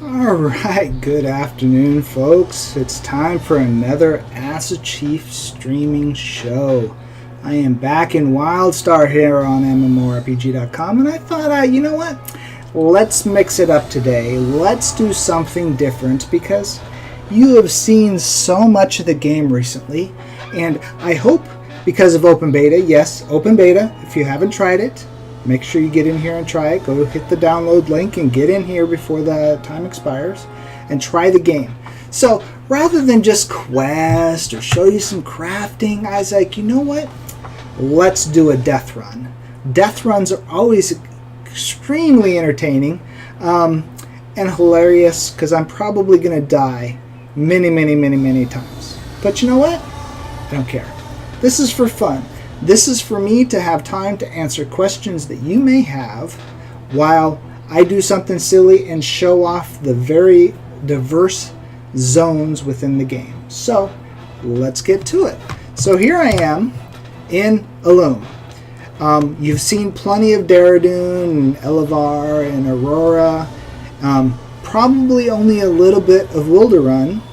Alright, good afternoon, folks. It's time for another Ask a Chief streaming show. I am back in WildStar here on MMORPG.com, and I thought, you know what? Let's mix it up today. Let's do something different because you have seen so much of the game recently, and I hope because of open beta, yes, open beta, if you haven't tried it, make sure you get in here and try it. Go hit the download link and get in here before the time expires and try the game. So rather than just quest or show you some crafting, I was like, you know what? Let's do a death run. Death runs are always extremely entertaining and hilarious because I'm probably going to die many times. But you know what? I don't care. This is for fun. This is for me to have time to answer questions that you may have while I do something silly and show off the very diverse zones within the game. So let's get to it. So here I am in Illum. You've seen plenty of Daradoon and Elevar and Aurora. Probably only a little bit of Wilderrun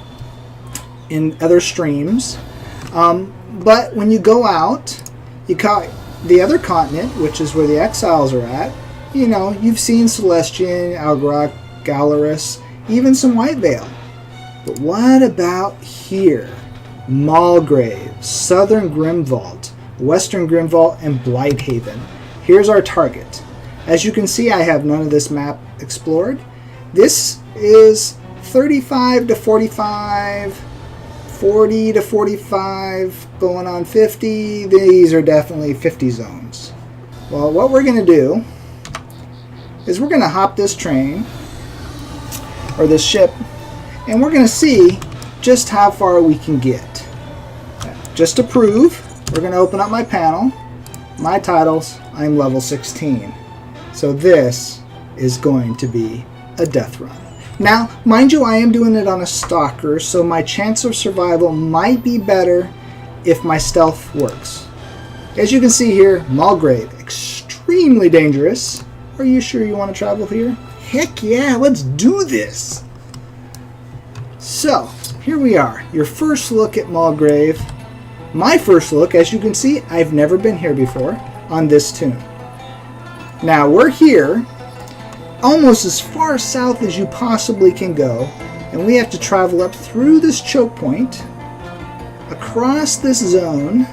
in other streams. But when you go out, you caught the other continent, which is where the exiles are at. You know, you've seen Celestian, Algorok, Gallerus, even some Whitevale. But what about here? Malgrave, Southern Grimvault, Western Grimvault, and Blighthaven. Here's our target. As you can see, I have none of this map explored. This is 35 to 45, 40 to 45, going on 50. These are definitely 50 zones. Well, what we're going to do is we're going to hop this train, or this ship, and we're going to see just how far we can get. Just to prove, we're going to open up my panel. My titles, I'm level 16. So this is going to be a death run. Now, mind you, I am doing it on a stalker, so my chance of survival might be better if my stealth works. As you can see here, Malgrave, extremely dangerous. Are you sure you want to travel here? Heck yeah, let's do this! So, here we are, your first look at Malgrave. My first look, as you can see, I've never been here before on this tune. Now, we're here almost as far south as you possibly can go, and we have to travel up through this choke point, across this zone,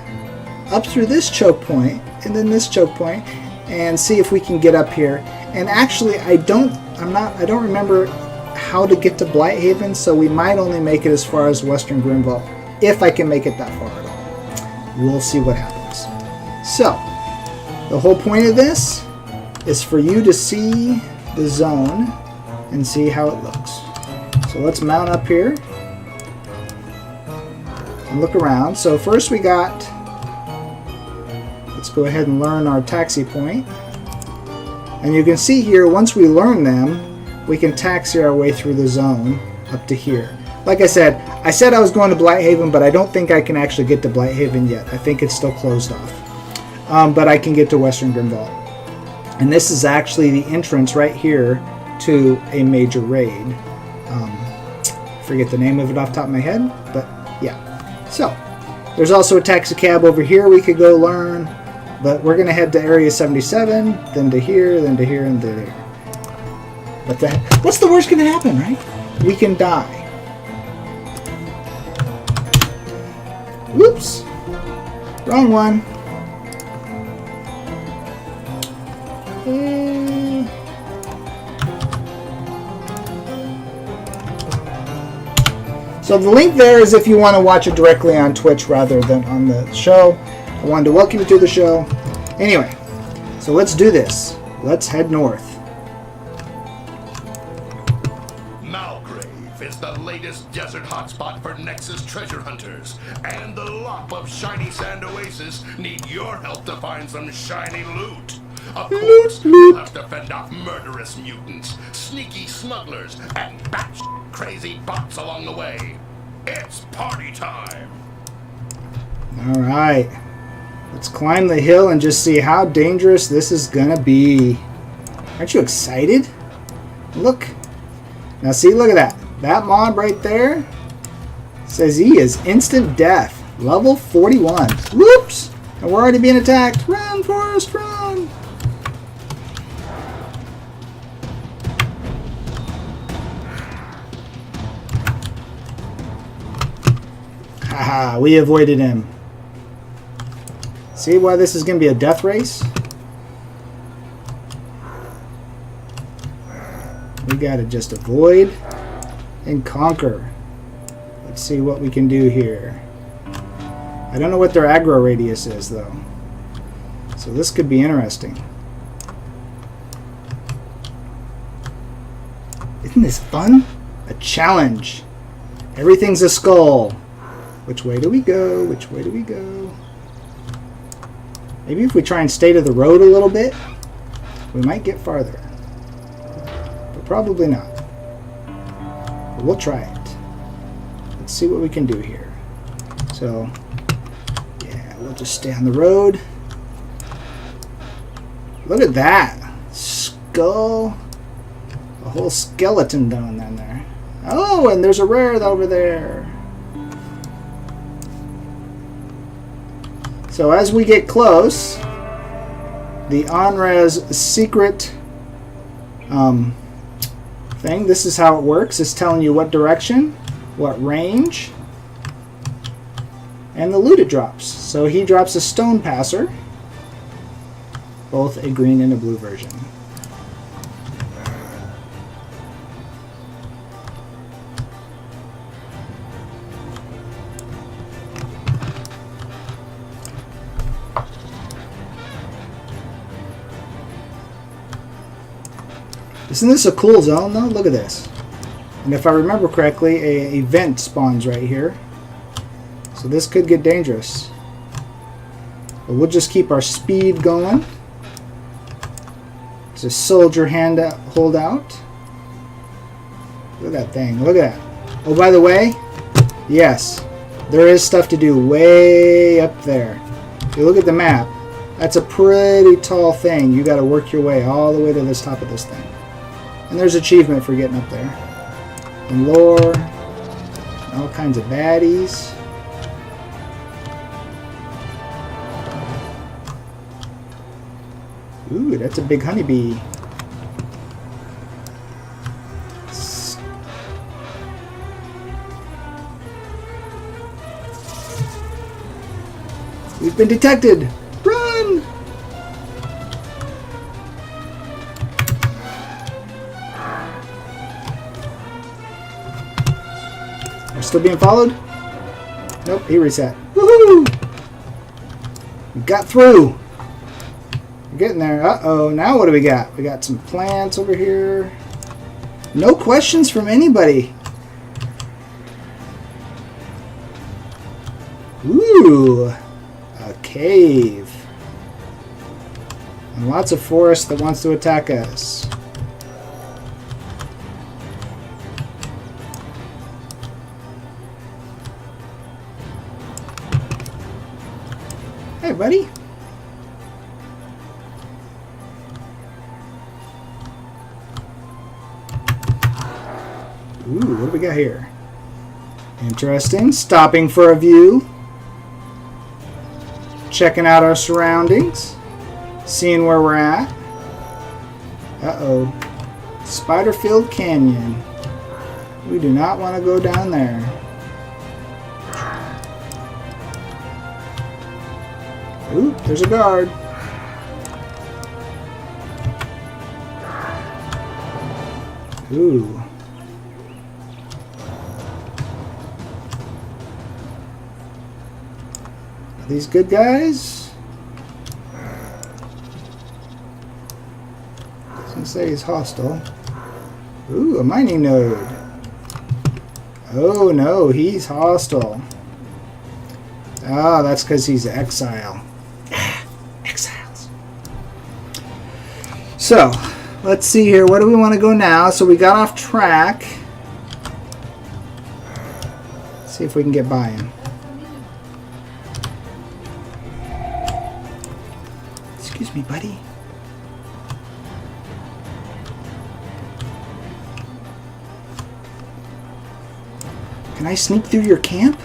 up through this choke point, and then this choke point, and see if we can get up here. And actually, I don't remember how to get to Blighthaven, so we might only make it as far as Western Grimvault, if I can make it that far at all. We'll see what happens. So, the whole point of this is for you to see the zone and see how it looks. So let's mount up here and look around. So first we got, let's go ahead and learn our taxi point. And you can see here, once we learn them, we can taxi our way through the zone up to here. Like I said I was going to Blighthaven, but I don't think I can actually get to Blighthaven yet. I think it's still closed off. But I can get to Western Grimvault. And this is actually the entrance right here to a major raid. Forget the name of it off the top of my head, but yeah. So, there's also a taxi cab over here we could go learn, but we're going to head to Area 77, then to here, then to here, and to there. But what's the worst going to happen, right? We can die. Whoops. Wrong one. So the link there is if you want to watch it directly on Twitch rather than on the show. I wanted to welcome you to the show. Anyway, so let's do this. Let's head north. Malgrave is the latest desert hotspot for Nexus treasure hunters, and the Lop of Shiny Sand Oasis need your help to find some shiny loot. Of course, you'll have to fend off murderous mutants, sneaky smugglers, and batshit crazy bots along the way. It's party time! Alright. Let's climb the hill and just see how dangerous this is gonna be. Aren't you excited? Look. Now see, look at that. That mob right there says he is instant death. Level 41. Whoops! And we're already being attacked. Run, Forrest, run! Haha, we avoided him. See why this is going to be a death race? We got to just avoid and conquer. Let's see what we can do here. I don't know what their aggro radius is, though. So this could be interesting. Isn't this fun? A challenge. Everything's a skull. Which way do we go? Which way do we go? Maybe if we try and stay to the road a little bit, we might get farther. But probably not. But we'll try it. Let's see what we can do here. So, yeah, we'll just stay on the road. Look at that. Skull. A whole skeleton down there. Oh, and there's a rare over there. So as we get close, the OnRes secret thing, this is how it works. It's telling you what direction, what range, and the loot it drops. So he drops a stone passer, both a green and a blue version. Isn't this a cool zone, though? Look at this. And if I remember correctly, an event spawns right here. So this could get dangerous. But we'll just keep our speed going. It's a soldier hold out. Look at that thing. Look at that. Oh, by the way, yes, there is stuff to do way up there. If you look at the map, that's a pretty tall thing. You got to work your way all the way to this top of this thing. And there's achievement for getting up there. And lore. All kinds of baddies. Ooh, that's a big honeybee. We've been detected! Run! We're still being followed? Nope, he reset. Woohoo! We got through! We're getting there. Uh-oh, now what do we got? We got some plants over here. No questions from anybody. Ooh, a cave. And lots of forest that wants to attack us. Hey, buddy. Ooh, what do we got here? Interesting. Stopping for a view. Checking out our surroundings. Seeing where we're at. Uh-oh. Spider-filled canyon. We do not want to go down there. Ooh, there's a guard. Ooh. Are these good guys? I was gonna say he's hostile. Ooh, a mining node. Oh no, he's hostile. Ah, that's because he's exile. Exiles. So, let's see here. Where do we want to go now? So we got off track. Let's see if we can get by him. Excuse me, buddy. Can I sneak through your camp?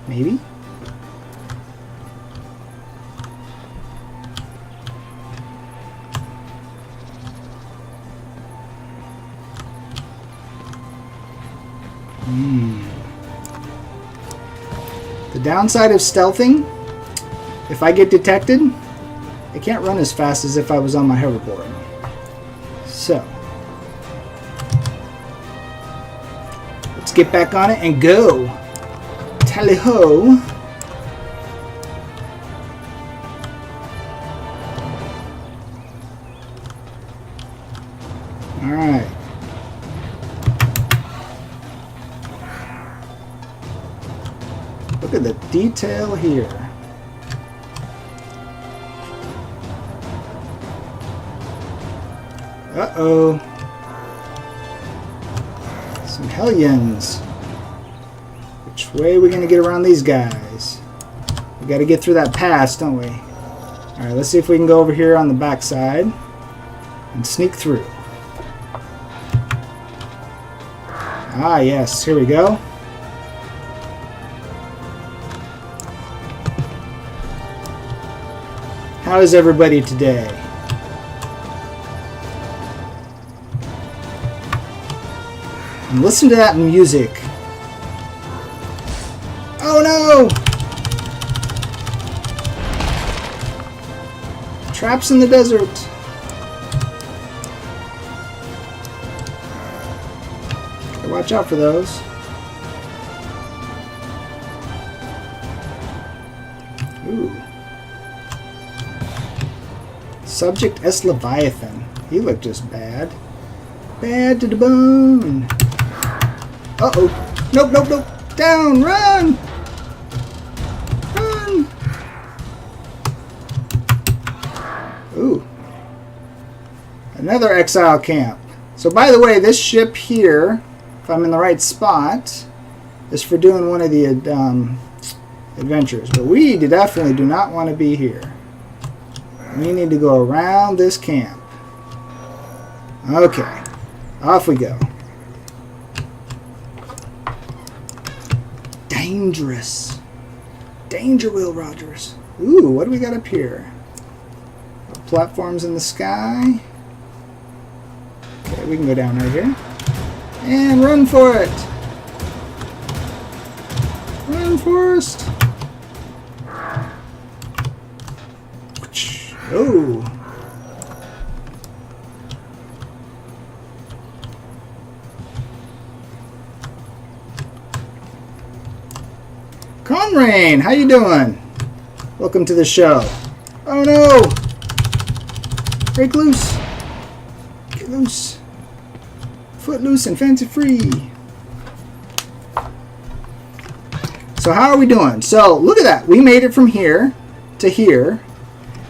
Maybe? The downside of stealthing, if I get detected, I can't run as fast as if I was on my hoverboard. So, let's get back on it and go. Tally-ho. Alright. Look at the detail here. Uh-oh. Some hellions. Which way are we going to get around these guys? We got to get through that pass, don't we? Alright, let's see if we can go over here on the backside and sneak through. Ah, yes. Here we go. How is everybody today? And listen to that music. Oh no! Traps in the desert. Gotta watch out for those. Ooh. Subject S. Leviathan. He looked just bad. Bad to the bone. Uh-oh. Nope, nope, nope. Down! Run! Run! Ooh. Another exile camp. So by the way, this ship here, if I'm in the right spot, is for doing one of the adventures. But we definitely do not want to be here. We need to go around this camp. Okay. Off we go. Dangerous. Danger, Will Rogers. Ooh, what do we got up here? Platforms in the sky. Okay, we can go down right here. And run for it. Run, Forrest. Oh. Conrain, how you doing? Welcome to the show. Oh no! Break loose. Get loose. Foot loose and fancy free. So how are we doing? So look at that. We made it from here to here.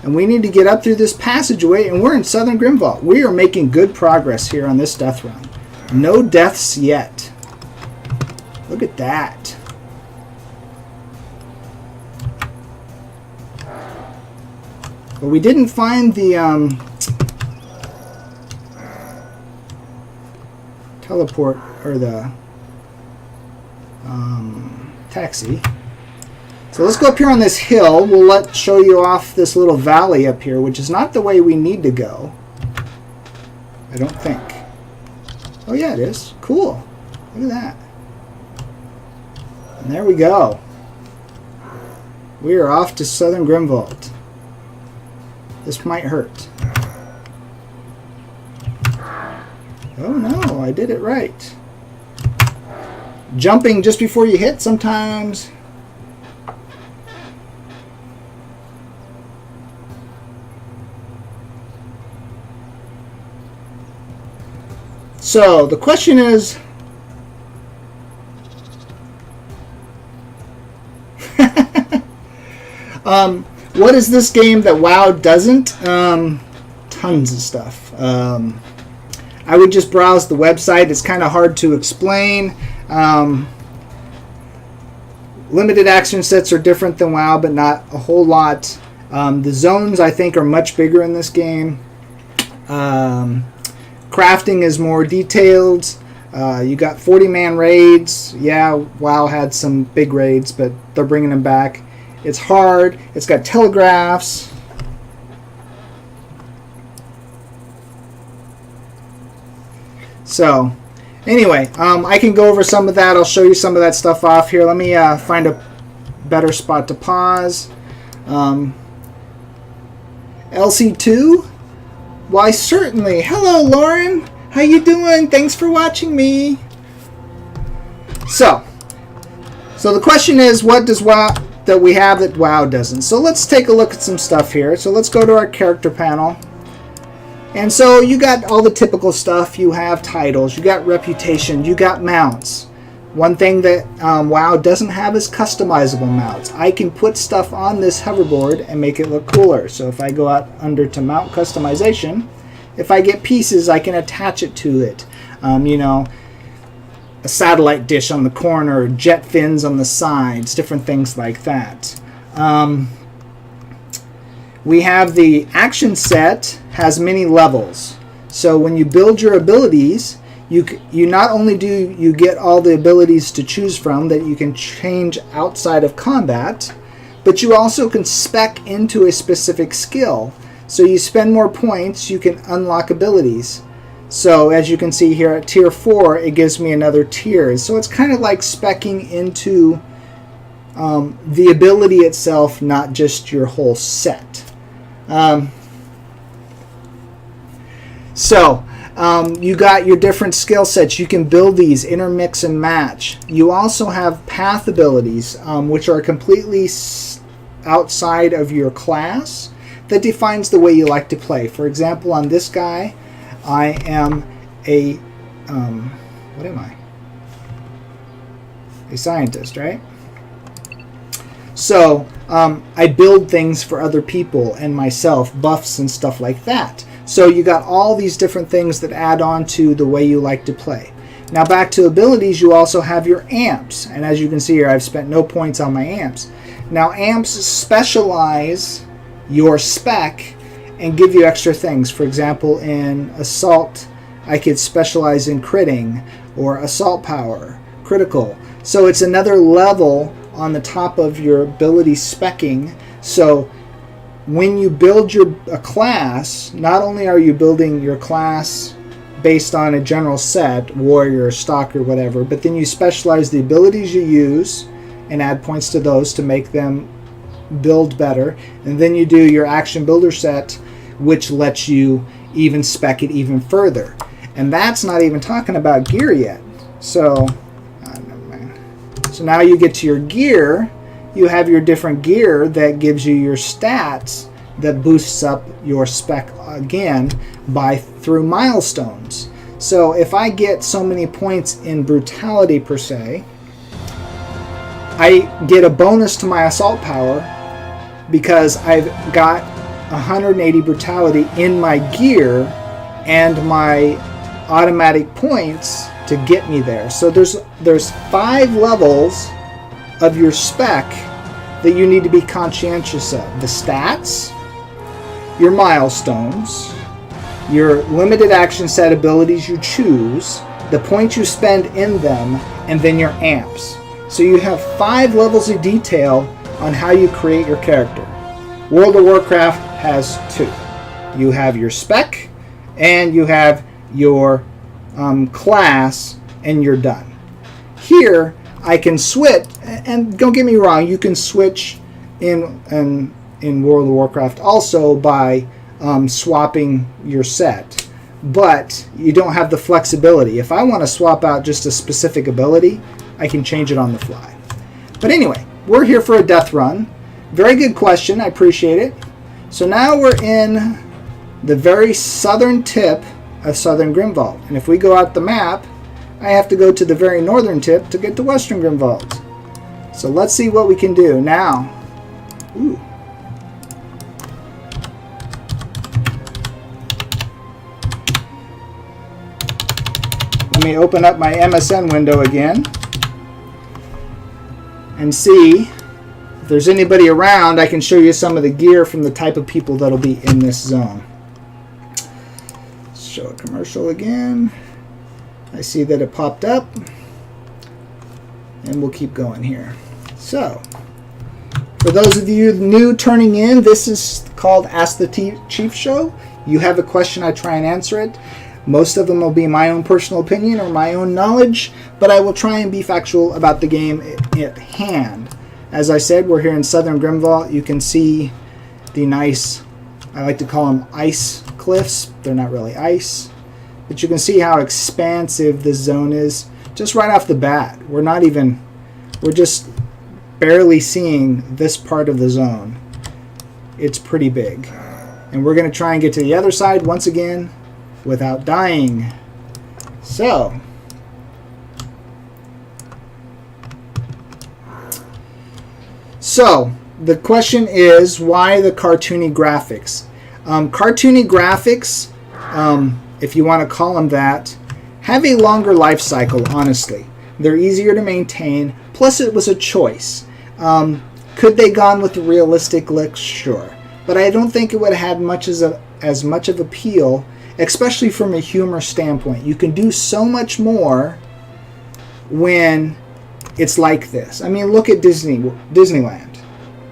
And we need to get up through this passageway, and we're in Southern Grimvault. We are making good progress here on this death run. No deaths yet. Look at that. But we didn't find the teleport, or the taxi. So let's go up here on this hill. We'll show you off this little valley up here, which is not the way we need to go. I don't think. Oh yeah, it is. Cool. Look at that. And there we go. We are off to Southern Grimvault. This might hurt. Oh no, I did it right. Jumping just before you hit sometimes. So the question is, what is this game that WoW doesn't? Tons of stuff. I would just browse the website. It's kind of hard to explain. Limited action sets are different than WoW, but not a whole lot. The zones, I think, are much bigger in this game. Crafting is more detailed. You got 40-man raids. Yeah, WoW had some big raids, but they're bringing them back. It's hard. It's got telegraphs. So, anyway, I can go over some of that. I'll show you some of that stuff off here. Let me find a better spot to pause. LC2? Why, certainly. Hello, Lauren. How you doing? Thanks for watching me. So the question is, what does WoW that we have that WoW doesn't? So let's take a look at some stuff here. So let's go to our character panel. And so you got all the typical stuff. You have titles, you got reputation, you got mounts. One thing that WoW doesn't have is customizable mounts. I can put stuff on this hoverboard and make it look cooler. So if I go out under to mount customization, if I get pieces, I can attach it to it. You know, a satellite dish on the corner, jet fins on the sides, different things like that. We have the action set, has many levels. So when you build your abilities, you not only do you get all the abilities to choose from that you can change outside of combat, but you also can spec into a specific skill. So you spend more points, you can unlock abilities. So as you can see here at tier 4, it gives me another tier. So it's kind of like speccing into the ability itself, not just your whole set. You got your different skill sets. You can build these, intermix and match. You also have path abilities, which are completely outside of your class, that defines the way you like to play. For example, on this guy, I am a, what am I? A scientist, right? So, I build things for other people and myself, buffs and stuff like that. So you got all these different things that add on to the way you like to play. Now back to abilities, you also have your amps. And as you can see here, I've spent no points on my amps. Now amps specialize your spec and give you extra things. For example, in assault, I could specialize in critting or assault power, critical. So it's another level on the top of your ability specking. So when you build a class, not only are you building your class based on a general set, warrior, stalker, whatever, but then you specialize the abilities you use and add points to those to make them build better. And then you do your action builder set, which lets you even spec it even further. And that's not even talking about gear yet. So, never mind. So now you get to your gear. You have your different gear that gives you your stats that boosts up your spec again through milestones. So if I get so many points in brutality per se, I get a bonus to my assault power because I've got 180 brutality in my gear and my automatic points to get me there. So there's 5 levels of your spec that you need to be conscientious of. The stats, your milestones, your limited action set abilities you choose, the points you spend in them, and then your amps. So you have 5 levels of detail on how you create your character. World of Warcraft has 2. You have your spec and you have your class, and you're done. Here I can switch, and don't get me wrong, you can switch in World of Warcraft also by swapping your set, but you don't have the flexibility. If I want to swap out just a specific ability, I can change it on the fly. But anyway, we're here for a death run. Very good question, I appreciate it. So now we're in the very southern tip of Southern Grimvault, and if we go out the map, I have to go to the very northern tip to get to Western Grimvault. So let's see what we can do now. Ooh. Let me open up my MSN window again and see if there's anybody around. I can show you some of the gear from the type of people that'll be in this zone. Let's show a commercial again. I see that it popped up. And we'll keep going here. So, for those of you new turning in, this is called Ask the Chief Show. You have a question, I try and answer it. Most of them will be my own personal opinion or my own knowledge, but I will try and be factual about the game at hand. As I said, we're here in Southern Grimvault. You can see the nice, I like to call them ice cliffs. They're not really ice, but you can see how expansive this zone is. Just right off the bat, we're just barely seeing this part of the zone. It's pretty big. And we're going to try and get to the other side once again without dying. So, the question is, why the cartoony graphics? Cartoony graphics, if you want to call them that, have a longer life cycle, honestly. They're easier to maintain, plus it was a choice. Could they gone with the realistic looks? Sure. But I don't think it would have had as much of appeal, especially from a humor standpoint. You can do so much when it's like this. I mean, look at Disneyland.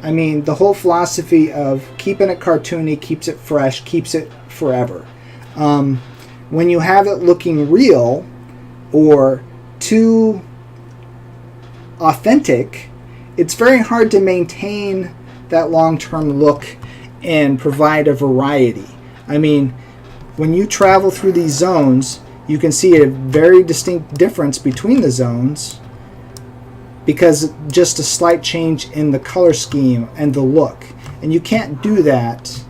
I mean, the whole philosophy of keeping it cartoony keeps it fresh, keeps it forever. When you have it looking real or too authentic, it's very hard to maintain that long-term look and provide a variety. I mean, when you travel through these zones, you can see a very distinct difference between the zones because just a slight change in the color scheme and the look. And you can't do that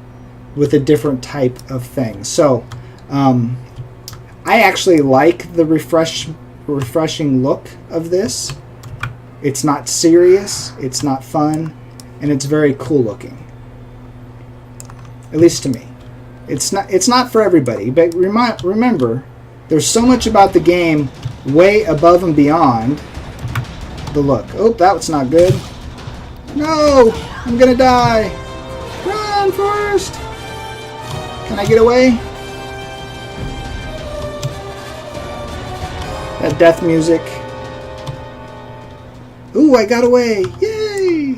with a different type of thing. So, I actually like the refreshing look of this. It's not serious, it's not fun, and it's very cool looking. At least to me. It's not for everybody, but remember, there's so much about the game way above and beyond the look. Oh, that was not good. No! I'm gonna die! Run, Forrest! Can I get away? That death music. Ooh, I got away! Yay!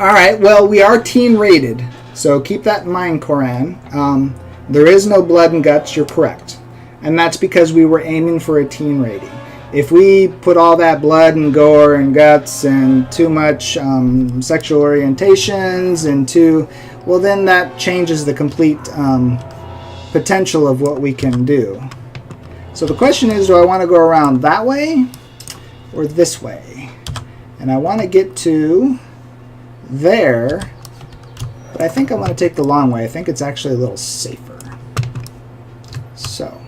Alright, well, we are teen rated, so keep that in mind, Koran. There is no blood and guts, you're correct. And that's because we were aiming for a teen rating. If we put all that blood and gore and guts and too much sexual orientations and well, then that changes the complete potential of what we can do. So the question is, do I want to go around that way or this way? And I want to get to there, but I think I want to take the long way. I think it's actually a little safer. So.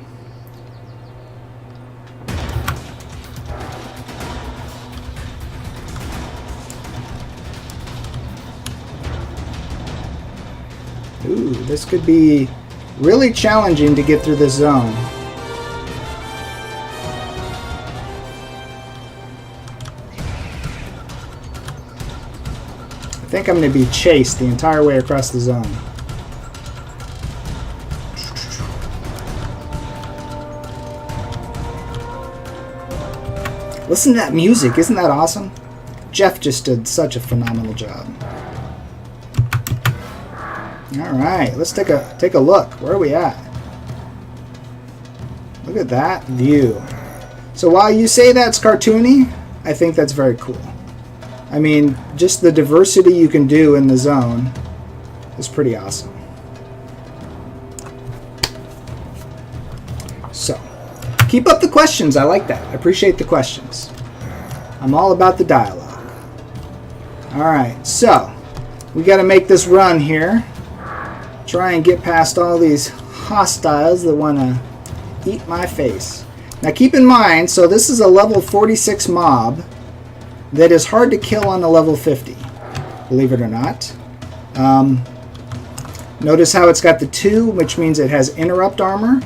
Ooh, this could be really challenging to get through this zone. I think I'm going to be chased the entire way across the zone. Listen to that music. Isn't that awesome? Jeff just did such a phenomenal job. Alright, let's take a look. Where are we at? Look at that view. So while you say that's cartoony, I think that's very cool. I mean, just the diversity you can do in the zone is pretty awesome. So, keep up the questions. I like that. I appreciate the questions. I'm all about the dialogue. Alright, so we got to make this run here. Try and get past all these hostiles that want to eat my face. Now keep in mind, so this is a level 46 mob that is hard to kill on a level 50, believe it or not. Notice how it's got the 2, which means it has interrupt armor,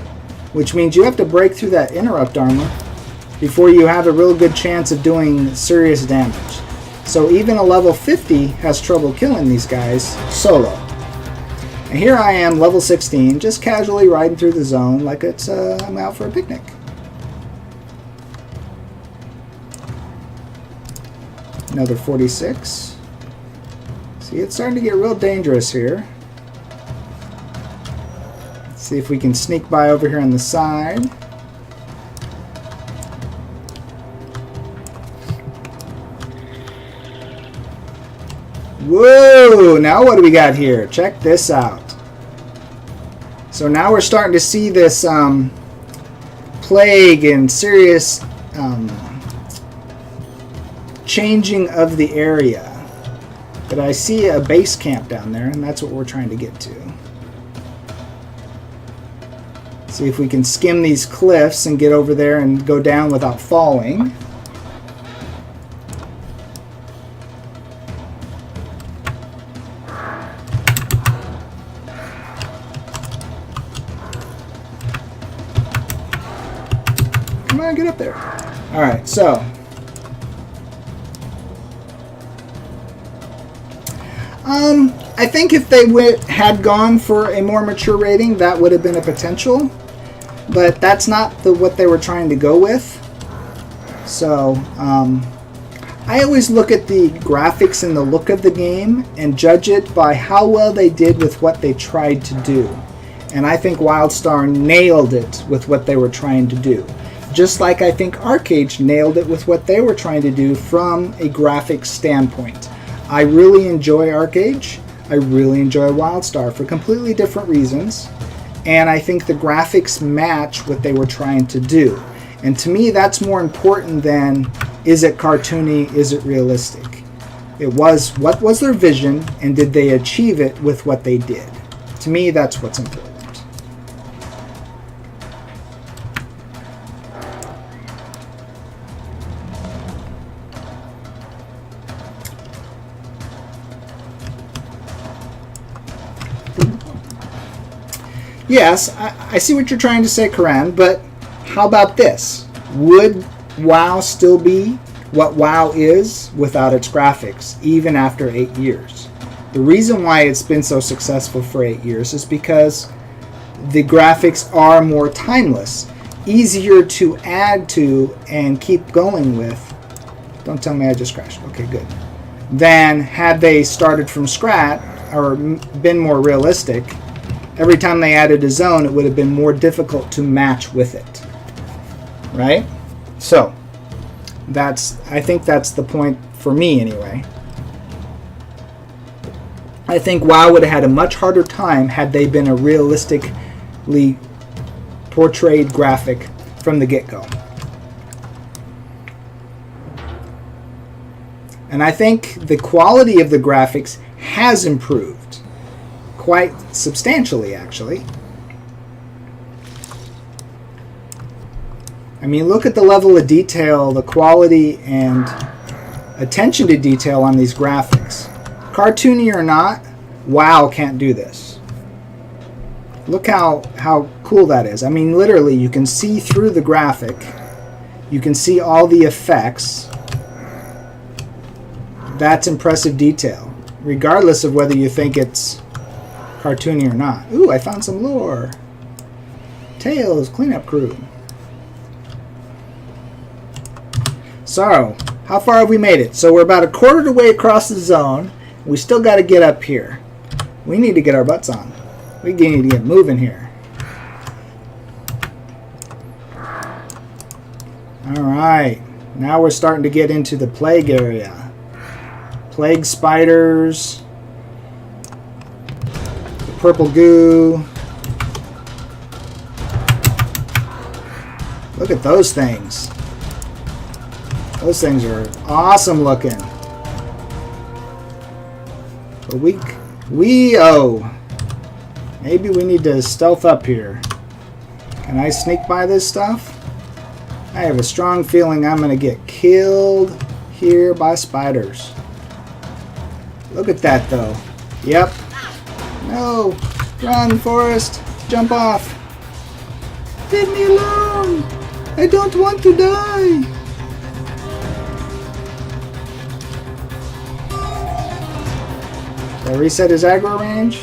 which means you have to break through that interrupt armor before you have a real good chance of doing serious damage. So even a level 50 has trouble killing these guys solo. And here I am, level 16, just casually riding through the zone like it's I'm out for a picnic. Another 46. See, it's starting to get real dangerous here. Let's see if we can sneak by over here on the side. Whoa! Now what do we got here? Check this out. So now we're starting to see this plague and serious changing of the area. But I see a base camp down there, and that's what we're trying to get to. See if we can skim these cliffs and get over there and go down without falling. Come on, get up there. All right, so I think if they had gone for a more mature rating, that would have been a potential, but that's not what they were trying to go with. So I always look at the graphics and the look of the game and judge it by how well they did with what they tried to do. And I think WildStar nailed it with what they were trying to do. Just like I think Arcade nailed it with what they were trying to do from a graphics standpoint. I really enjoy Arcade. I really enjoy WildStar for completely different reasons. And I think the graphics match what they were trying to do. And to me, that's more important than, is it cartoony, is it realistic? It was, what was their vision, and did they achieve it with what they did? To me, that's what's important. Yes, I see what you're trying to say, Karan, but how about this? Would WoW still be what WoW is without its graphics, even after 8 years? The reason why it's been so successful for 8 years is because the graphics are more timeless, easier to add to and keep going with. Don't tell me I just crashed. Okay, good. Than had they started from scratch or been more realistic. Every time they added a zone, it would have been more difficult to match with it. Right? So, I think that's the point for me anyway. I think WoW would have had a much harder time had they been a realistically portrayed graphic from the get-go. And I think the quality of the graphics has improved. Quite substantially, actually. I mean, look at the level of detail, the quality, and attention to detail on these graphics. Cartoony or not, WoW can't do this. Look how cool that is. I mean, literally, you can see through the graphic. You can see all the effects. That's impressive detail, regardless of whether you think it's cartoony or not. Ooh, I found some lore. Tails, cleanup crew. So, how far have we made it? So we're about a quarter of the way across the zone. We still got to get up here. We need to get our butts on. We need to get moving here. Alright, now we're starting to get into the plague area. Plague spiders. Purple goo. Look at those things. Those things are awesome looking. But maybe we need to stealth up here. Can I sneak by this stuff? I have a strong feeling I'm going to get killed here by spiders. Look at that though. Yep. No! Run, Forrest! Jump off! Leave me alone! I don't want to die! Did I reset his aggro range?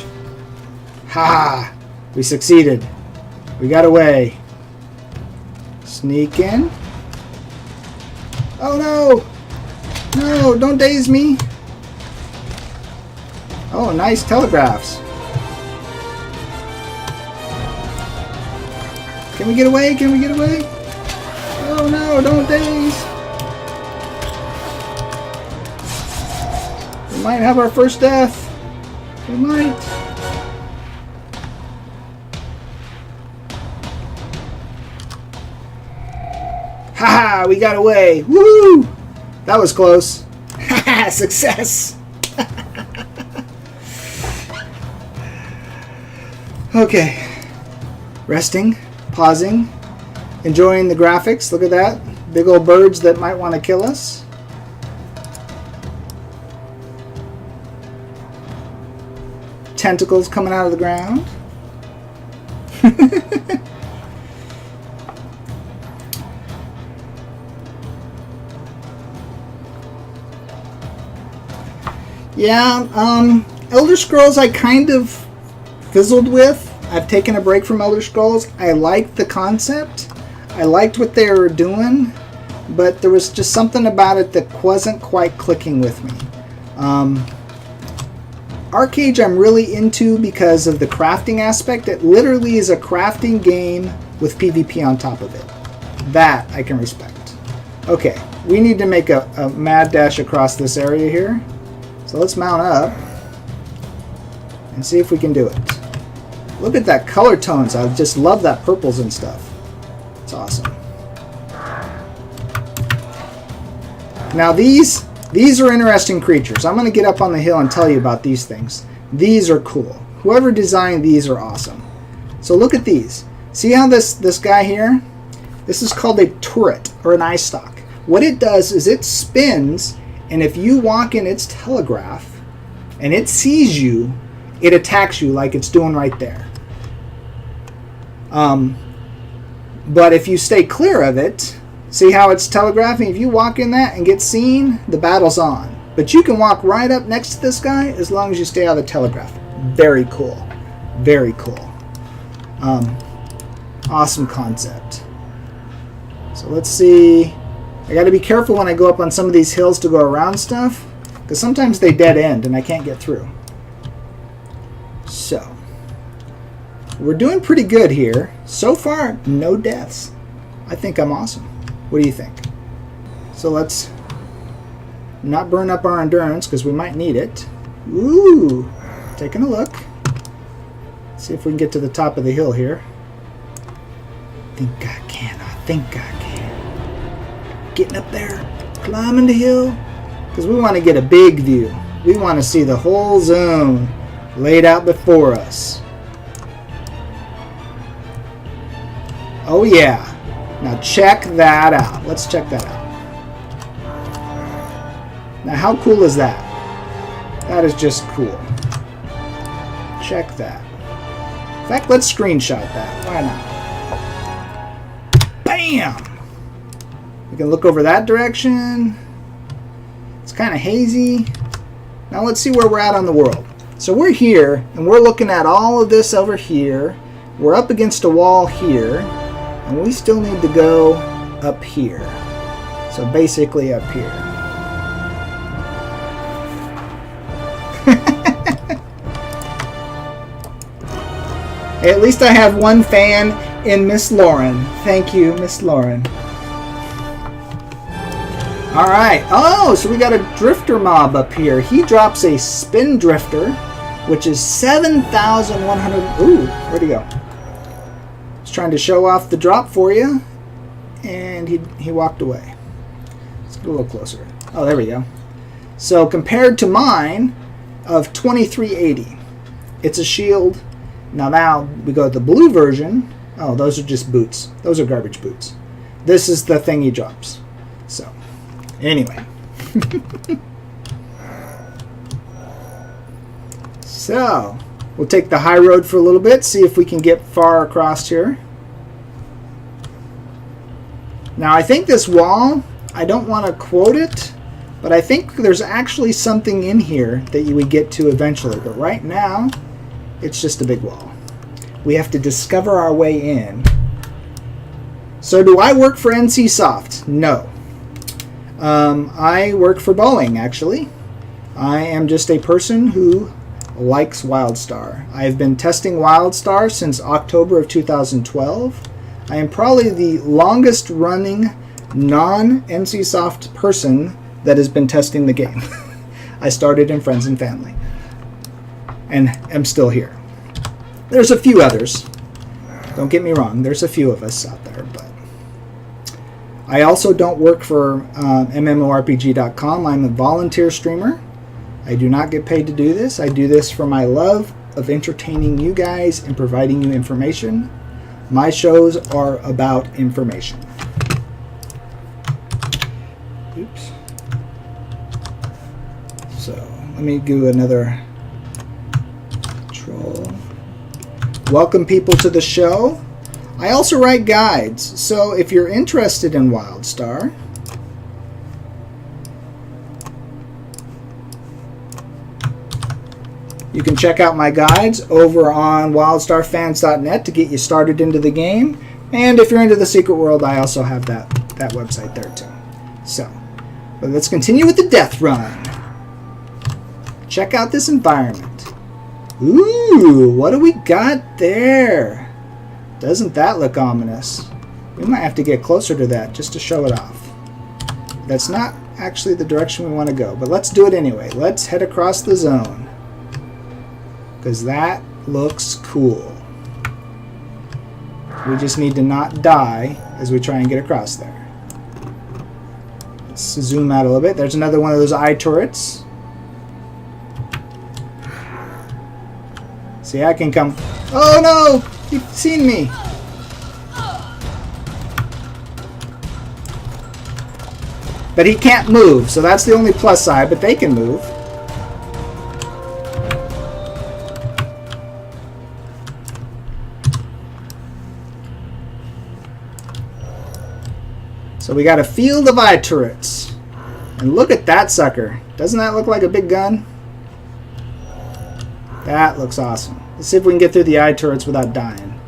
Ha! We succeeded. We got away. Sneak in. Oh no! No, don't daze me. Oh, nice telegraphs. Can we get away? Can we get away? Oh no, don't daze. We might have our first death. We might. Haha, we got away. Woo! That was close. Haha, success. Okay. Resting, pausing, enjoying the graphics. Look at that. Big old birds that might want to kill us. Tentacles coming out of the ground. Yeah, Elder Scrolls I kind of fizzled with. I've taken a break from Elder Scrolls. I liked the concept. I liked what they were doing, but there was just something about it that wasn't quite clicking with me. Arcade I'm really into because of the crafting aspect. It literally is a crafting game with PvP on top of it. That I can respect. Okay, we need to make a mad dash across this area here. So let's mount up and see if we can do it. Look at that color tones. I just love that purples and stuff. It's awesome. Now these are interesting creatures. I'm going to get up on the hill and tell you about these things. These are cool. Whoever designed these are awesome. So look at these. See how this guy here? This is called a turret or an eye stalk. What it does is it spins, and if you walk in its telegraph and it sees you, it attacks you like it's doing right there. But if you stay clear of it, see how it's telegraphing? If you walk in that and get seen, the battle's on. But you can walk right up next to this guy as long as you stay out of the telegraph. Very cool. Very cool. Awesome concept. So let's see. I got to be careful when I go up on some of these hills to go around stuff, because sometimes they dead end and I can't get through. So we're doing pretty good here. So far, no deaths. I think I'm awesome. What do you think? So let's not burn up our endurance because we might need it. Ooh, taking a look. See if we can get to the top of the hill here. I think I can. I think I can. Getting up there, climbing the hill, because we want to get a big view. We want to see the whole zone laid out before us. Oh yeah. Now check that out. Let's check that out. Now how cool is that? That is just cool. Check that. In fact, let's screenshot that. Why not? Bam! We can look over that direction. It's kind of hazy. Now let's see where we're at on the world. So we're here, and we're looking at all of this over here. We're up against a wall here, and we still need to go up here. So basically up here. Hey, at least I have one fan in Miss Lauren. Thank you, Miss Lauren. Alright. Oh, so we got a drifter mob up here. He drops a spin drifter, which is 7,100. Ooh, where'd he go? He's trying to show off the drop for you, and he walked away. Let's get a little closer. Oh, there we go. So compared to mine of 2380, it's a shield. Now we go to the blue version. Oh, those are just boots. Those are garbage boots. This is the thing he drops. So, anyway. So, we'll take the high road for a little bit, see if we can get far across here. Now, I think this wall, I don't want to quote it, but I think there's actually something in here that you would get to eventually. But right now, it's just a big wall. We have to discover our way in. So do I work for NCSoft? No. I work for Boeing, actually. I am just a person who likes WildStar. I have been testing WildStar since October of 2012. I am probably the longest running non-NCSoft person that has been testing the game. I started in Friends and Family and am still here. There's a few others. Don't get me wrong, there's a few of us out there, but I also don't work for MMORPG.com. I'm a volunteer streamer. I do not get paid to do this. I do this for my love of entertaining you guys and providing you information. My shows are about information. Oops. So let me do another troll. Welcome people to the show. I also write guides, so if you're interested in WildStar, you can check out my guides over on wildstarfans.net to get you started into the game. And if you're into the Secret World, I also have that website there too. So, but let's continue with the death run. Check out this environment. Ooh, what do we got there? Doesn't that look ominous? We might have to get closer to that just to show it off. That's not actually the direction we want to go, but let's do it anyway. Let's head across the zone, because that looks cool. We just need to not die as we try and get across there. Let's zoom out a little bit. There's another one of those eye turrets. See, I can come... Oh no! You've seen me! But he can't move, so that's the only plus side, but they can move. So we got a field of eye turrets. And look at that sucker. Doesn't that look like a big gun? That looks awesome. Let's see if we can get through the eye turrets without dying.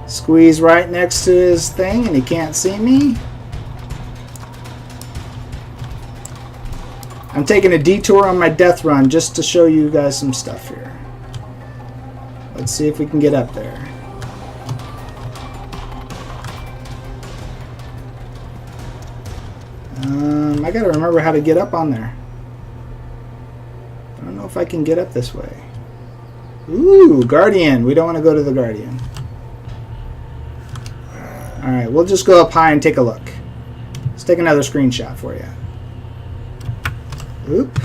Squeeze right next to his thing and he can't see me. I'm taking a detour on my death run just to show you guys some stuff here. Let's see if we can get up there. I gotta remember how to get up on there. I don't know if I can get up this way. Ooh, Guardian. We don't want to go to the Guardian. Alright, we'll just go up high and take a look. Let's take another screenshot for you. Oop.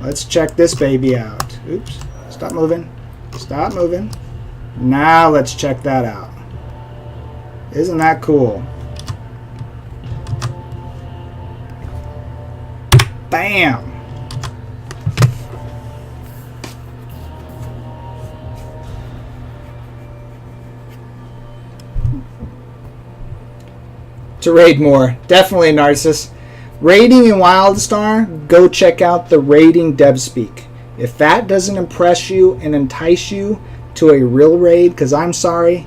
Let's check this baby out. Oops. Stop moving. Stop moving. Now let's check that out. Isn't that cool? Bam! To raid more. Definitely, Narcissus. Raiding in WildStar, go check out the raiding dev speak. If that doesn't impress you and entice you to a real raid, because I'm sorry,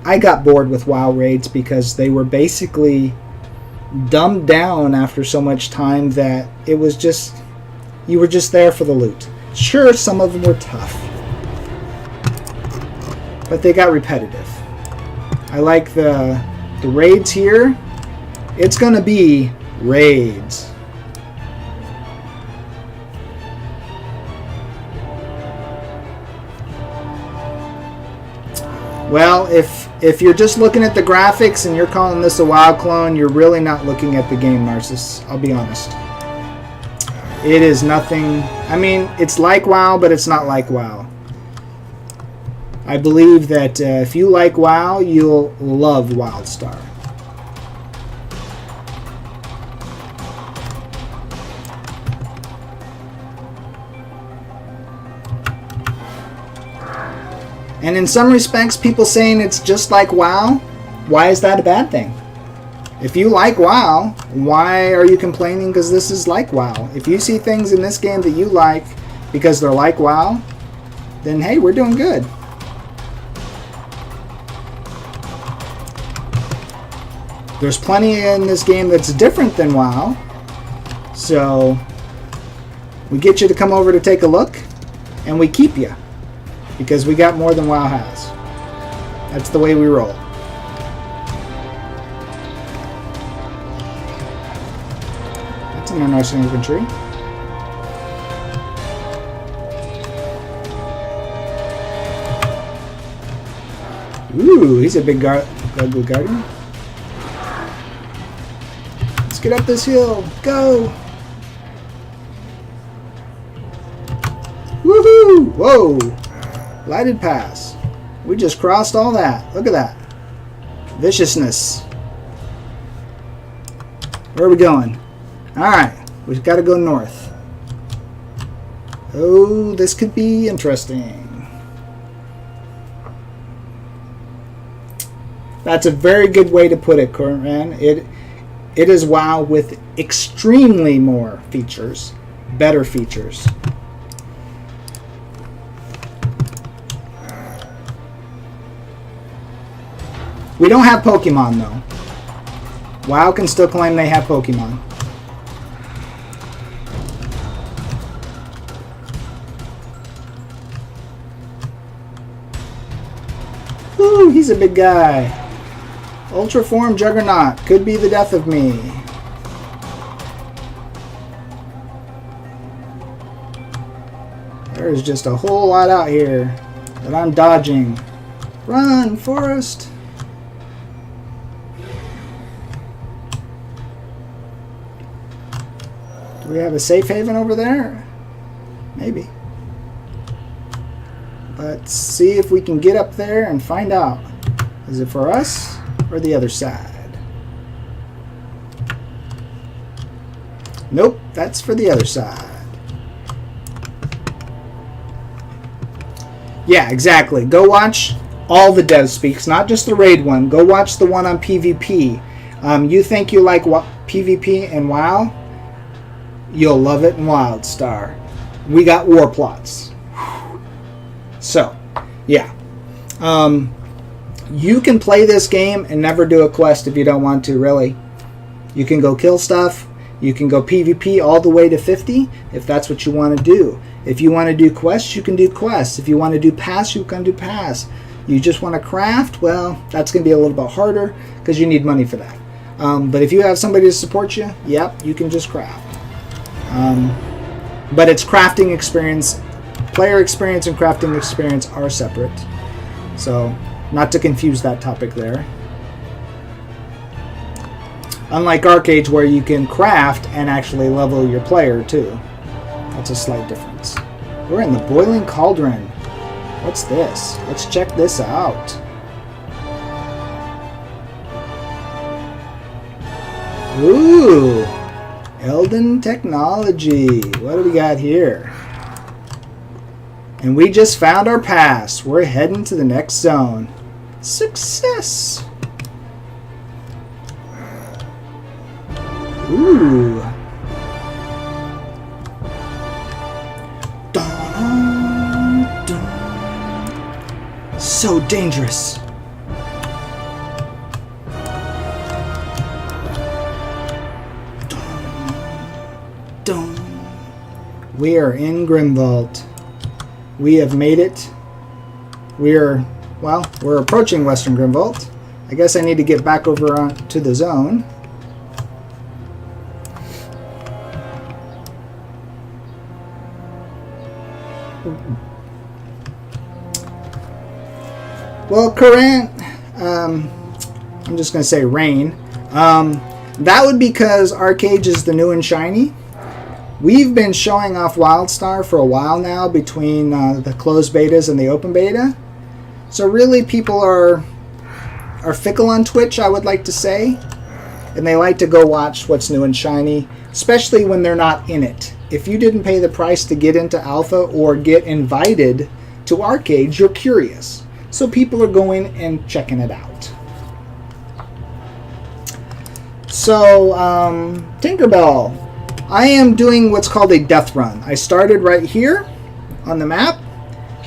I got bored with WoW raids because they were basically dumbed down after so much time that it was just, you were just there for the loot. Sure, some of them were tough, but they got repetitive. I like the raids here. It's gonna be raids. Well, if you're just looking at the graphics and you're calling this a WoW clone, you're really not looking at the game, Narcissus. I'll be honest. It is nothing... I mean, it's like WoW, but it's not like WoW. I believe that if you like WoW, you'll love WildStar. And in some respects, people saying it's just like WoW, why is that a bad thing? If you like WoW, why are you complaining because this is like WoW? If you see things in this game that you like, because they're like WoW, then hey, we're doing good. There's plenty in this game that's different than WoW. So we get you to come over to take a look, and we keep you because we got more than WoW has. That's the way we roll. That's an interesting infantry. Ooh, he's a big ugly guardian. Let's get up this hill. Go! Woohoo! Whoa! Lighted pass. We just crossed all that. Look at that. Viciousness. Where are we going? Alright. We've got to go north. Oh, this could be interesting. That's a very good way to put it, Corinne. It is WoW with extremely more features. Better features. We don't have Pokemon, though. WoW can still claim they have Pokemon. Ooh, he's a big guy. Ultra Form Juggernaut could be the death of me. There's just a whole lot out here that I'm dodging. Run, Forest! Do we have a safe haven over there? Maybe. Let's see if we can get up there and find out. Is it for us or the other side? Nope, that's for the other side. Yeah, exactly. Go watch all the Dev Speaks, not just the raid one. Go watch the one on PvP. You think you like PvP and WoW? You'll love it in WildStar. We got war plots. So, yeah. You can play this game and never do a quest if you don't want to, really. You can go kill stuff. You can go PvP all the way to 50 if that's what you want to do. If you want to do quests, you can do quests. If you want to do pass, you can do pass. You just want to craft, well, that's going to be a little bit harder because you need money for that. But if you have somebody to support you, yep, you can just craft. But it's crafting experience. Player experience and crafting experience are separate. So, not to confuse that topic there. Unlike Arcade, where you can craft and actually level your player too. That's a slight difference. We're in the Boiling Cauldron. What's this? Let's check this out. Ooh! Elden technology. What do we got here? And we just found our pass. We're heading to the next zone. Success! Ooh. Dun, dun. So dangerous. Dun, dun. We are in Grimvault. We have made it. We're approaching Western Grimvault. I guess I need to get back over to the zone. Well, Corinne, I'm just going to say rain. That would be because Arcade is the new and shiny. We've been showing off WildStar for a while now between the closed betas and the open beta. So really people are fickle on Twitch, I would like to say. And they like to go watch what's new and shiny, especially when they're not in it. If you didn't pay the price to get into Alpha or get invited to Arcade, you're curious. So people are going and checking it out. So, Tinkerbell. I am doing what's called a death run. I started right here, on the map,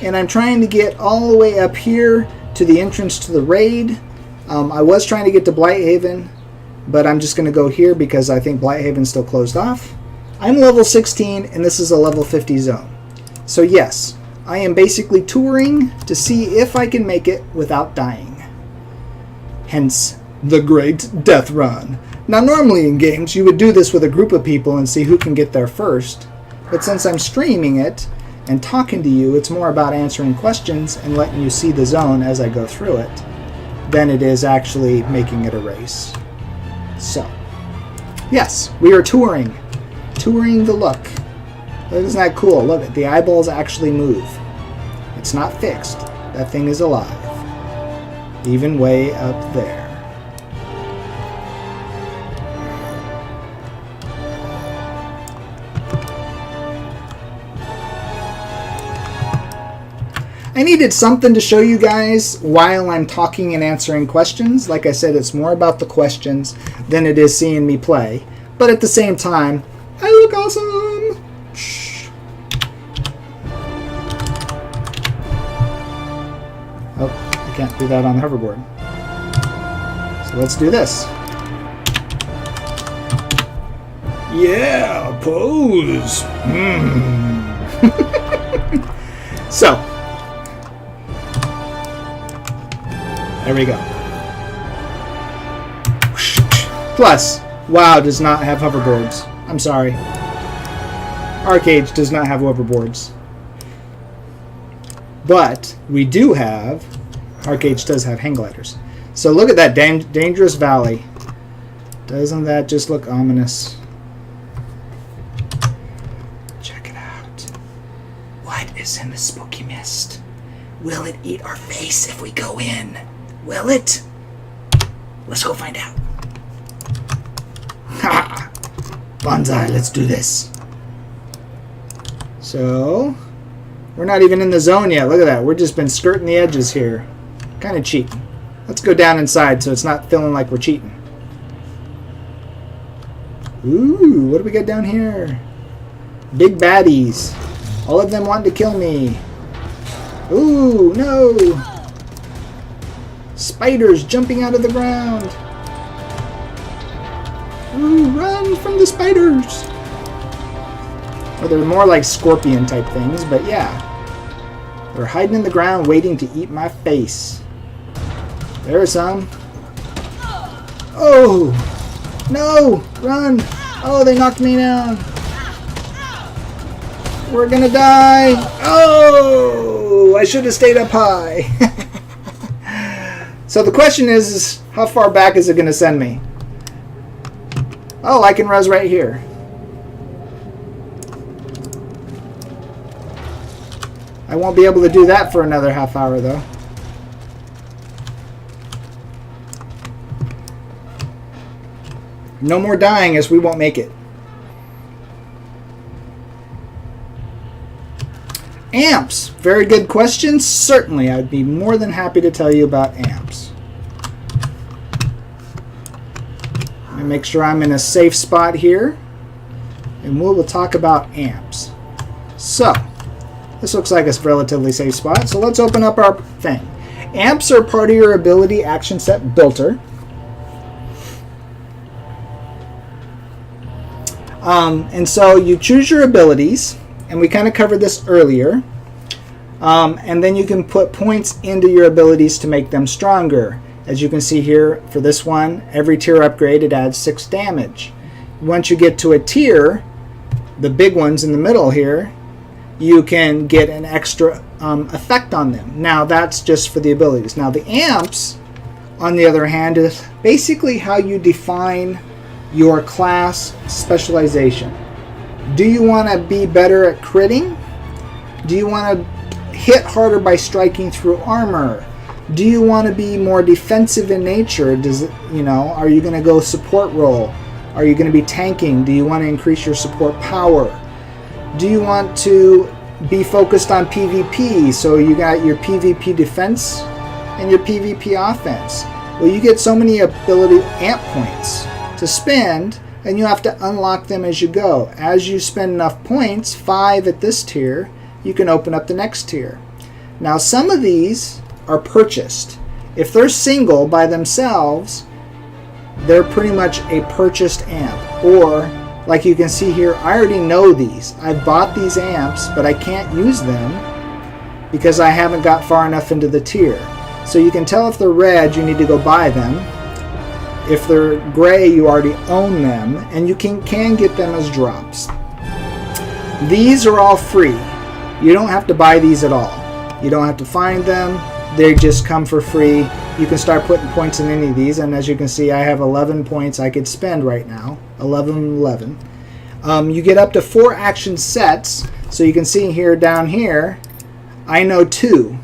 and I'm trying to get all the way up here to the entrance to the raid. I was trying to get to Blighthaven, but I'm just going to go here because I think Blighthaven's still closed off. I'm level 16, and this is a level 50 zone. So yes, I am basically touring to see if I can make it without dying. Hence, the Great Death Run. Now normally in games, you would do this with a group of people and see who can get there first. But since I'm streaming it and talking to you, it's more about answering questions and letting you see the zone as I go through it than it is actually making it a race. So, yes, we are touring. Touring the look. Isn't that cool? Look, the eyeballs actually move. It's not fixed. That thing is alive. Even way up there. I needed something to show you guys while I'm talking and answering questions. Like I said, it's more about the questions than it is seeing me play. But at the same time, I look awesome! Shh. Oh, I can't do that on the hoverboard. So let's do this. Yeah, pose! So, there we go. Plus, WoW does not have hoverboards. I'm sorry. Arcade does not have hoverboards. But we do have... Arcade does have hang gliders. So look at that dangerous valley. Doesn't that just look ominous? Check it out. What is in the spooky mist? Will it eat our face if we go in? Will it? Let's go find out. Ha! Bonsai, let's do this. So, we're not even in the zone yet. Look at that. We've just been skirting the edges here. Kind of cheating. Let's go down inside so it's not feeling like we're cheating. Ooh, what do we got down here? Big baddies. All of them wanting to kill me. Ooh, no! Spiders jumping out of the ground. Ooh, run from the spiders! Or they're more like scorpion type things, but yeah. They're hiding in the ground waiting to eat my face. There are some. Oh! No! Run! Oh, they knocked me down. We're gonna die! Oh! I should have stayed up high. So the question is, how far back is it gonna send me? Oh, I can res right here. I won't be able to do that for another half hour, though. No more dying, as we won't make it. Amps. Very good question. Certainly, I'd be more than happy to tell you about amps. And make sure I'm in a safe spot here, and we will talk about amps. So, this looks like a relatively safe spot, so let's open up our thing. Amps are part of your ability action set builder. And so you choose your abilities, and we kind of covered this earlier, and then you can put points into your abilities to make them stronger. As you can see here, for this one, every tier upgrade, it adds 6 damage. Once you get to a tier, the big ones in the middle here, you can get an extra effect on them. Now, that's just for the abilities. Now, the amps, on the other hand, is basically how you define your class specialization. Do you want to be better at critting? Do you want to hit harder by striking through armor? Do you want to be more defensive in nature? Does it, are you going to go support role? Are you going to be tanking? Do you want to increase your support power? Do you want to be focused on PvP? So you got your PvP defense and your PvP offense. Well, you get so many ability amp points to spend, and you have to unlock them as you go. As you spend enough points, 5 at this tier, you can open up the next tier. Now some of these are purchased. If they're single by themselves, they're pretty much a purchased amp. Or, like you can see here, I already know these. I've bought these amps, but I can't use them because I haven't got far enough into the tier. So you can tell if they're red, you need to go buy them. If they're gray, you already own them, and you can get them as drops. These are all free. You don't have to buy these at all. You don't have to find them. They just come for free. You can start putting points in any of these, and as you can see, I have 11 points I could spend right now. 11. You get up to 4 action sets, so you can see here down here, I know 2.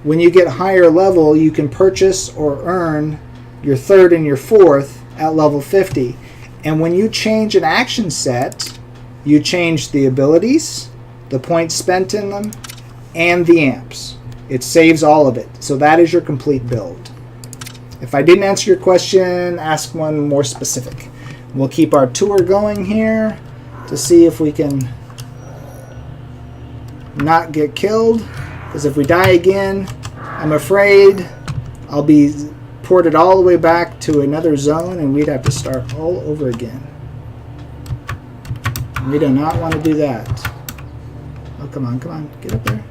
When you get higher level, you can purchase or earn your 3rd and your 4th at level 50. And when you change an action set, you change the abilities, the points spent in them, and the amps. It saves all of it. So that is your complete build. If I didn't answer your question, ask one more specific. We'll keep our tour going here to see if we can not get killed. Because if we die again, I'm afraid I'll be ported all the way back to another zone and we'd have to start all over again. We do not want to do that. Oh, come on, get up there.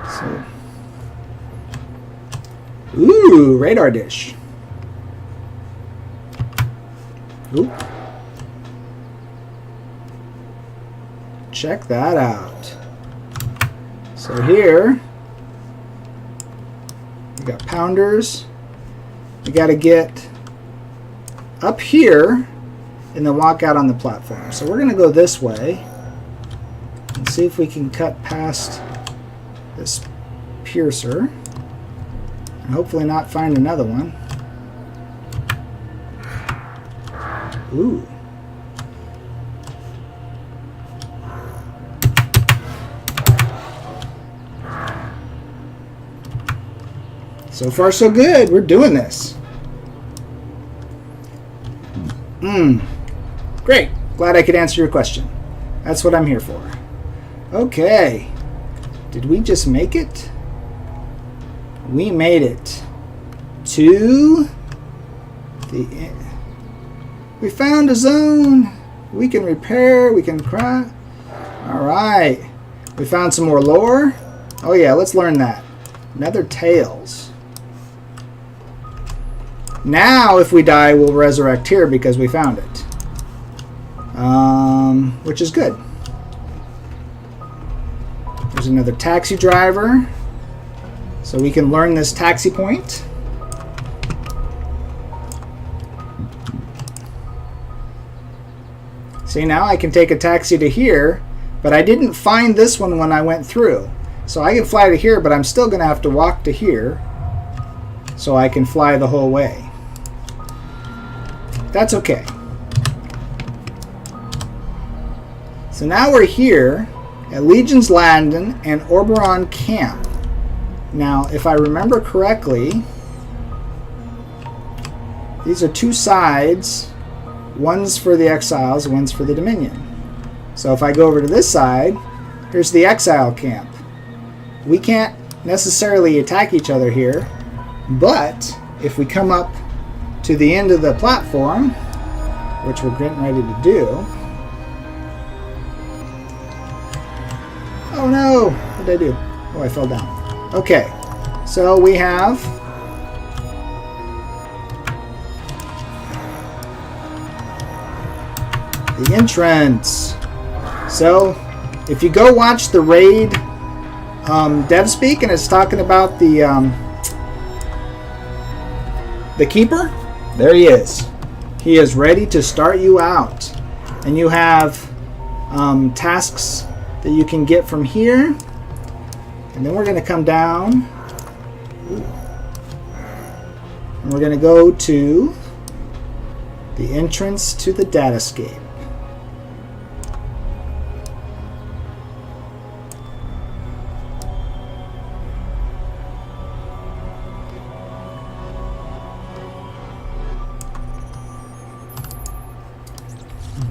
So, ooh, radar dish. Ooh. Check that out. So here, we got pounders. We got to get up here and then walk out on the platform. So we're going to go this way and see if we can cut past this piercer and hopefully not find another one. Ooh. So far so good. We're doing this. Great. Glad I could answer your question. That's what I'm here for. Okay. Did we just make it? We made it to the... We found a zone. We can repair. We can cry. Alright. We found some more lore. Oh yeah, let's learn that. Nether tails. Now, if we die, we'll resurrect here because we found it. Which is good. There's another taxi driver. So we can learn this taxi point. See, now I can take a taxi to here, but I didn't find this one when I went through. So I can fly to here, but I'm still going to have to walk to here so I can fly the whole way. That's okay. So now we're here at Legion's Landing and Oberon Camp. Now, if I remember correctly, these are 2 sides. One's for the exiles, one's for the Dominion. So if I go over to this side, here's the exile camp. We can't necessarily attack each other here, but if we come up to the end of the platform, which we're getting ready to do. Oh no! What did I do? Oh, I fell down. Okay, so we have the entrance. So, if you go watch the raid dev speak, and it's talking about the keeper, there he is. He is ready to start you out, and you have tasks that you can get from here, and then we're going to come down, and we're going to go to the entrance to the datascape.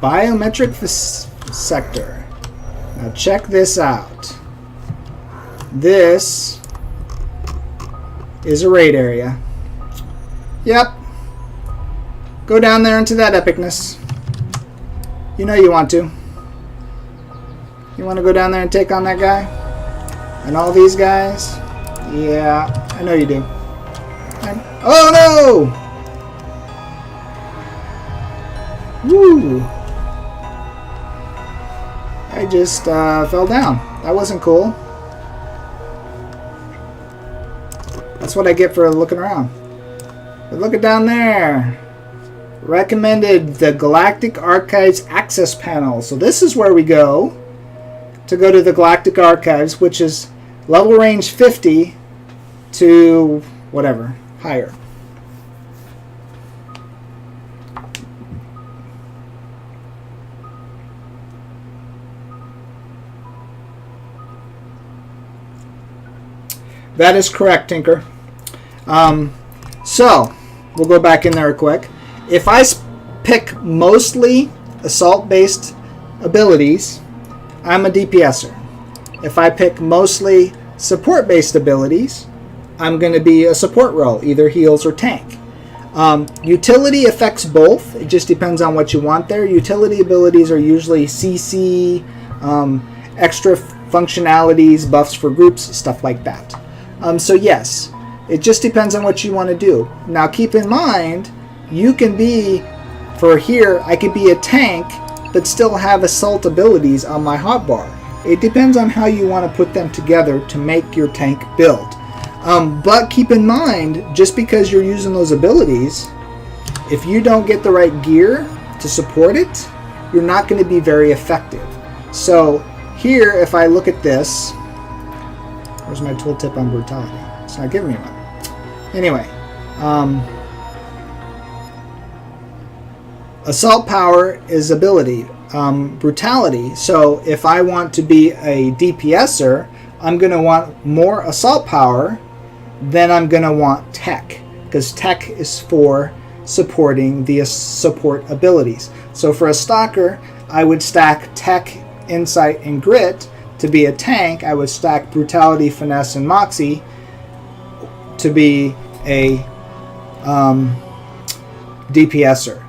Biometric sector. Now check this out. This is a raid area. Yep. Go down there into that epicness. You know you want to. You want to go down there and take on that guy? And all these guys? Yeah, I know you do. Oh no! Woo! I just fell down. That wasn't cool. That's what I get for looking around. But look at down there. Recommended the Galactic Archives access panel. So this is where we go to the Galactic Archives, which is level range 50 to whatever, higher. That is correct, Tinker. So, we'll go back in there quick. If I pick mostly assault-based abilities, I'm a DPSer. If I pick mostly support-based abilities, I'm going to be a support role, either heals or tank. Utility affects both. It just depends on what you want there. Utility abilities are usually CC, extra functionalities, buffs for groups, stuff like that. So yes, it just depends on what you want to do. Now keep in mind, you can be, for here, I could be a tank but still have assault abilities on my hotbar. It depends on how you want to put them together to make your tank build. But keep in mind, just because you're using those abilities, if you don't get the right gear to support it, you're not going to be very effective. So here, if I look at this, where's my tooltip on brutality? It's not giving me one. Anyway, assault power is ability. Brutality. So if I want to be a DPSer, I'm going to want more assault power than I'm going to want tech, because tech is for supporting the support abilities. So for a stalker, I would stack tech, insight, and grit. To be a tank, I would stack brutality, finesse, and moxie. To be a DPSer.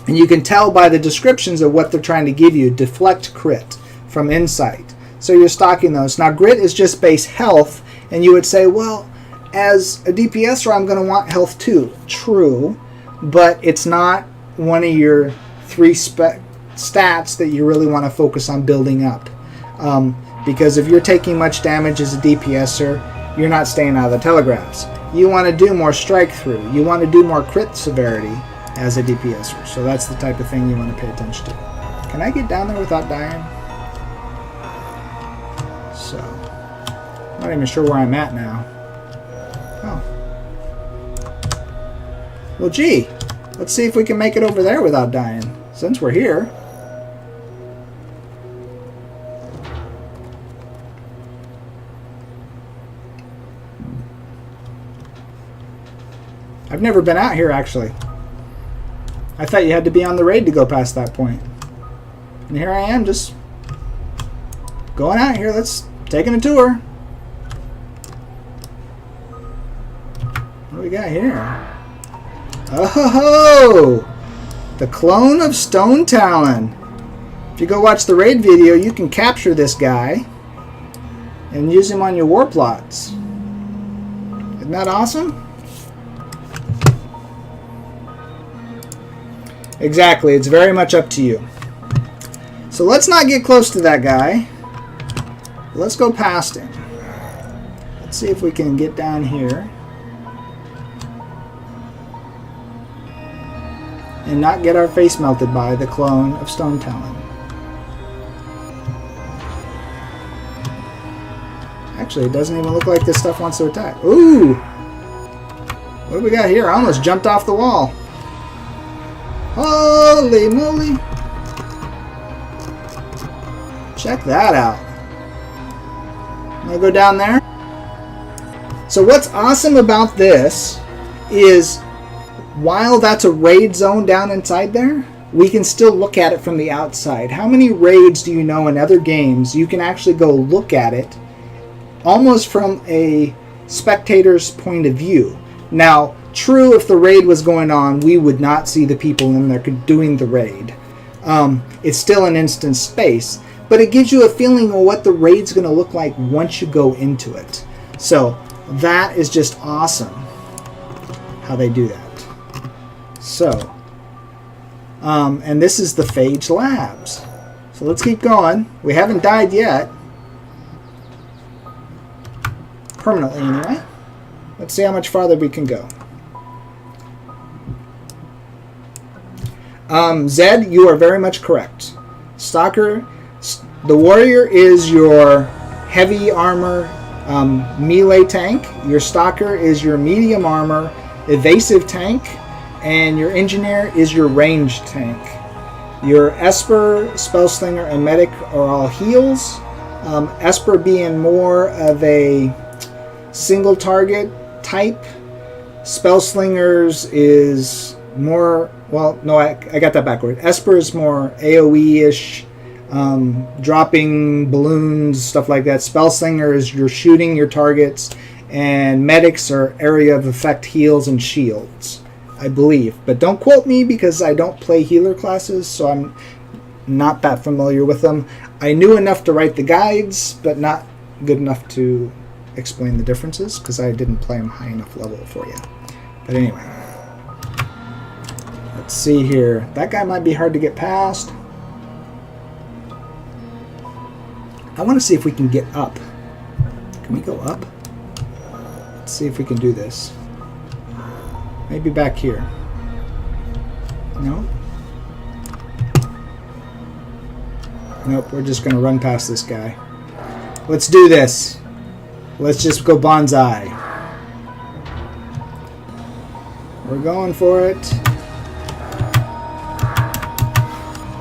And you can tell by the descriptions of what they're trying to give you. Deflect, crit from insight. So you're stocking those. Now grit is just base health, and you would say, well, as a DPSer, I'm going to want health too. True, but it's not one of your 3 stats that you really want to focus on building up. Because if you're taking much damage as a DPSer, you're not staying out of the telegraphs. You want to do more strike through. You want to do more crit severity as a DPSer. So that's the type of thing you want to pay attention to. Can I get down there without dying? So, I'm not even sure where I'm at now. Oh. Well, gee. Let's see if we can make it over there without dying. Since we're here. I've never been out here, actually. I thought you had to be on the raid to go past that point. And here I am, just going out here. Let's taking a tour. What do we got here? Oh, the clone of Stone Talon. If you go watch the raid video, you can capture this guy and use him on your war plots. Isn't that awesome? Exactly, it's very much up to you. So let's not get close to that guy. Let's go past him. Let's see if we can get down here and not get our face melted by the clone of Stone Talon. Actually, it doesn't even look like this stuff wants to attack. Ooh! What do we got here? I almost jumped off the wall. Holy moly! Check that out. I'm gonna go down there. So what's awesome about this is, while that's a raid zone down inside there, we can still look at it from the outside. How many raids do you know in other games you can actually go look at it almost from a spectator's point of view? Now, true, if the raid was going on, we would not see the people in there doing the raid. It's still an instance space, but it gives you a feeling of what the raid's going to look like once you go into it. So that is just awesome how they do that. So, and this is the Phage Labs. So let's keep going. We haven't died yet. Permanently, anyway. Let's see how much farther we can go. Zed, you are very much correct. Stalker, the warrior is your heavy armor melee tank. Your stalker is your medium armor evasive tank. And your engineer is your ranged tank. Your Esper, Spellslinger, and Medic are all heals. Esper being more of a single target type. Spellslingers is more, well, no, I got that backward. Esper is more AoE-ish, dropping balloons, stuff like that. Spellslinger is you're shooting your targets. And medics are area of effect heals and shields, I believe. But don't quote me because I don't play healer classes, so I'm not that familiar with them. I knew enough to write the guides, but not good enough to explain the differences because I didn't play them high enough level for you. But anyway, let's see here. That guy might be hard to get past. I want to see if we can get up. Can we go up? Let's see if we can do this. Maybe back here. No? Nope, we're just going to run past this guy. Let's do this. Let's just go bonsai. We're going for it.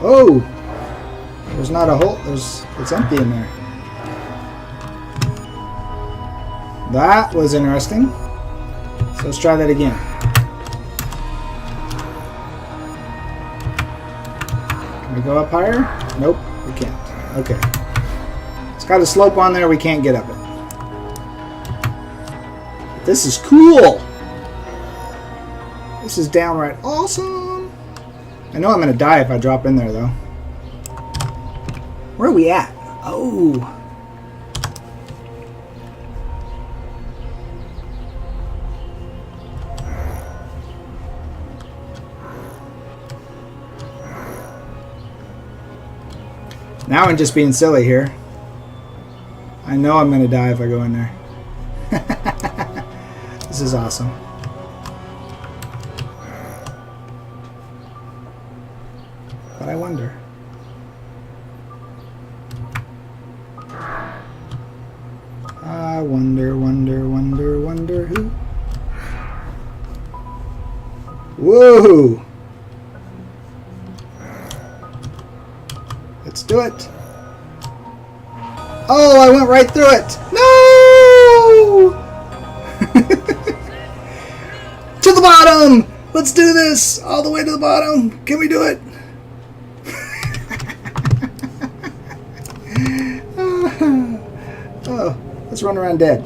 Oh! There's not a hole. It's empty in there. That was interesting. So let's try that again. Can we go up higher? Nope, we can't. Okay. It's got a slope on there, we can't get up it. This is cool! This is downright awesome! I know I'm going to die if I drop in there, though. Where are we at? Oh! Now I'm just being silly here. I know I'm going to die if I go in there. This is awesome. But I wonder. I wonder who. Whoa! Let's do it. Oh, I went right through it. No! To the bottom! Let's do this! All the way to the bottom. Can we do it? Oh, let's run around dead.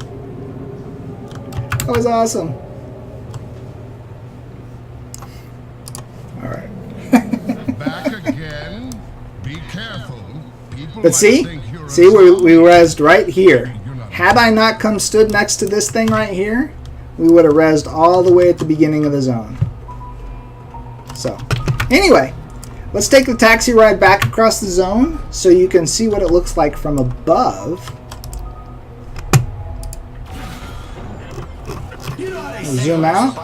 That was awesome. All right. Back again. Be careful. People But see, we rezzed right here. Had I not come stood next to this thing right here, we would have rezzed all the way at the beginning of the zone. So, anyway, let's take the taxi ride back across the zone so you can see what it looks like from above. We'll zoom out.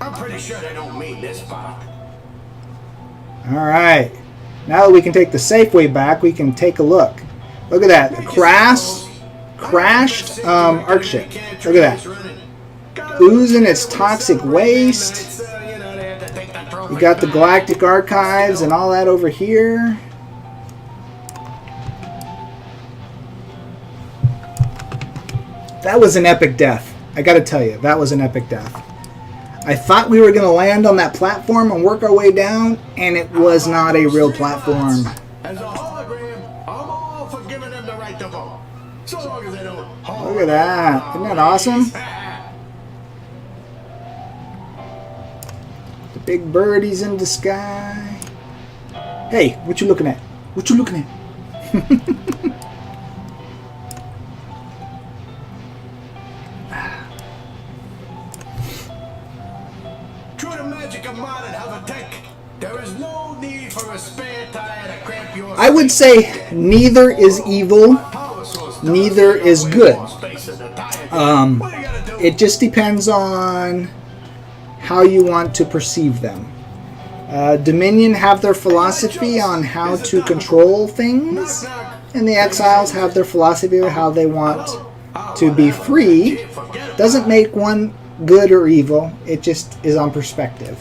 I'm pretty sure they don't mean this spot. All right. Now that we can take the safe way back, we can take a look. Look at that. The crashed arc ship. Look at that. Oozing its toxic waste. We got the Galactic Archives and all that over here. That was an epic death. I gotta tell you, that was an epic death. I thought we were going to land on that platform and work our way down, and it was not a real platform. As a hologram, I'm all for giving them the right to vote. So long as they don't. Look at that. Isn't that awesome? The big birdies in the sky. Hey, what you looking at? What you looking at? True to magic of modern hover-tech, there is no need for a spare tire to cramp your... I would say neither is evil, neither is good. It just depends on how you want to perceive them. Dominion have their philosophy on how to control things, and the Exiles have their philosophy of how they want to be free. Doesn't make one good or evil, it just is on perspective.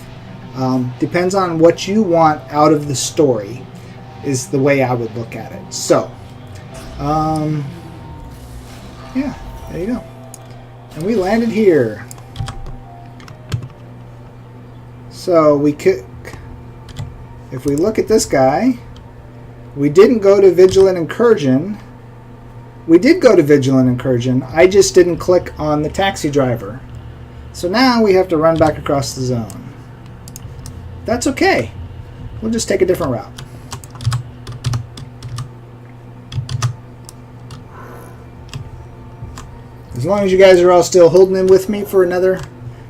Depends on what you want out of the story, is the way I would look at it. So, yeah, there you go. And we landed here. So we could, if we look at this guy, we didn't go to Vigilant Incursion. We did go to Vigilant Incursion. I just didn't click on the taxi driver. So now we have to run back across the zone. That's okay. We'll just take a different route. As long as you guys are all still holding in with me for another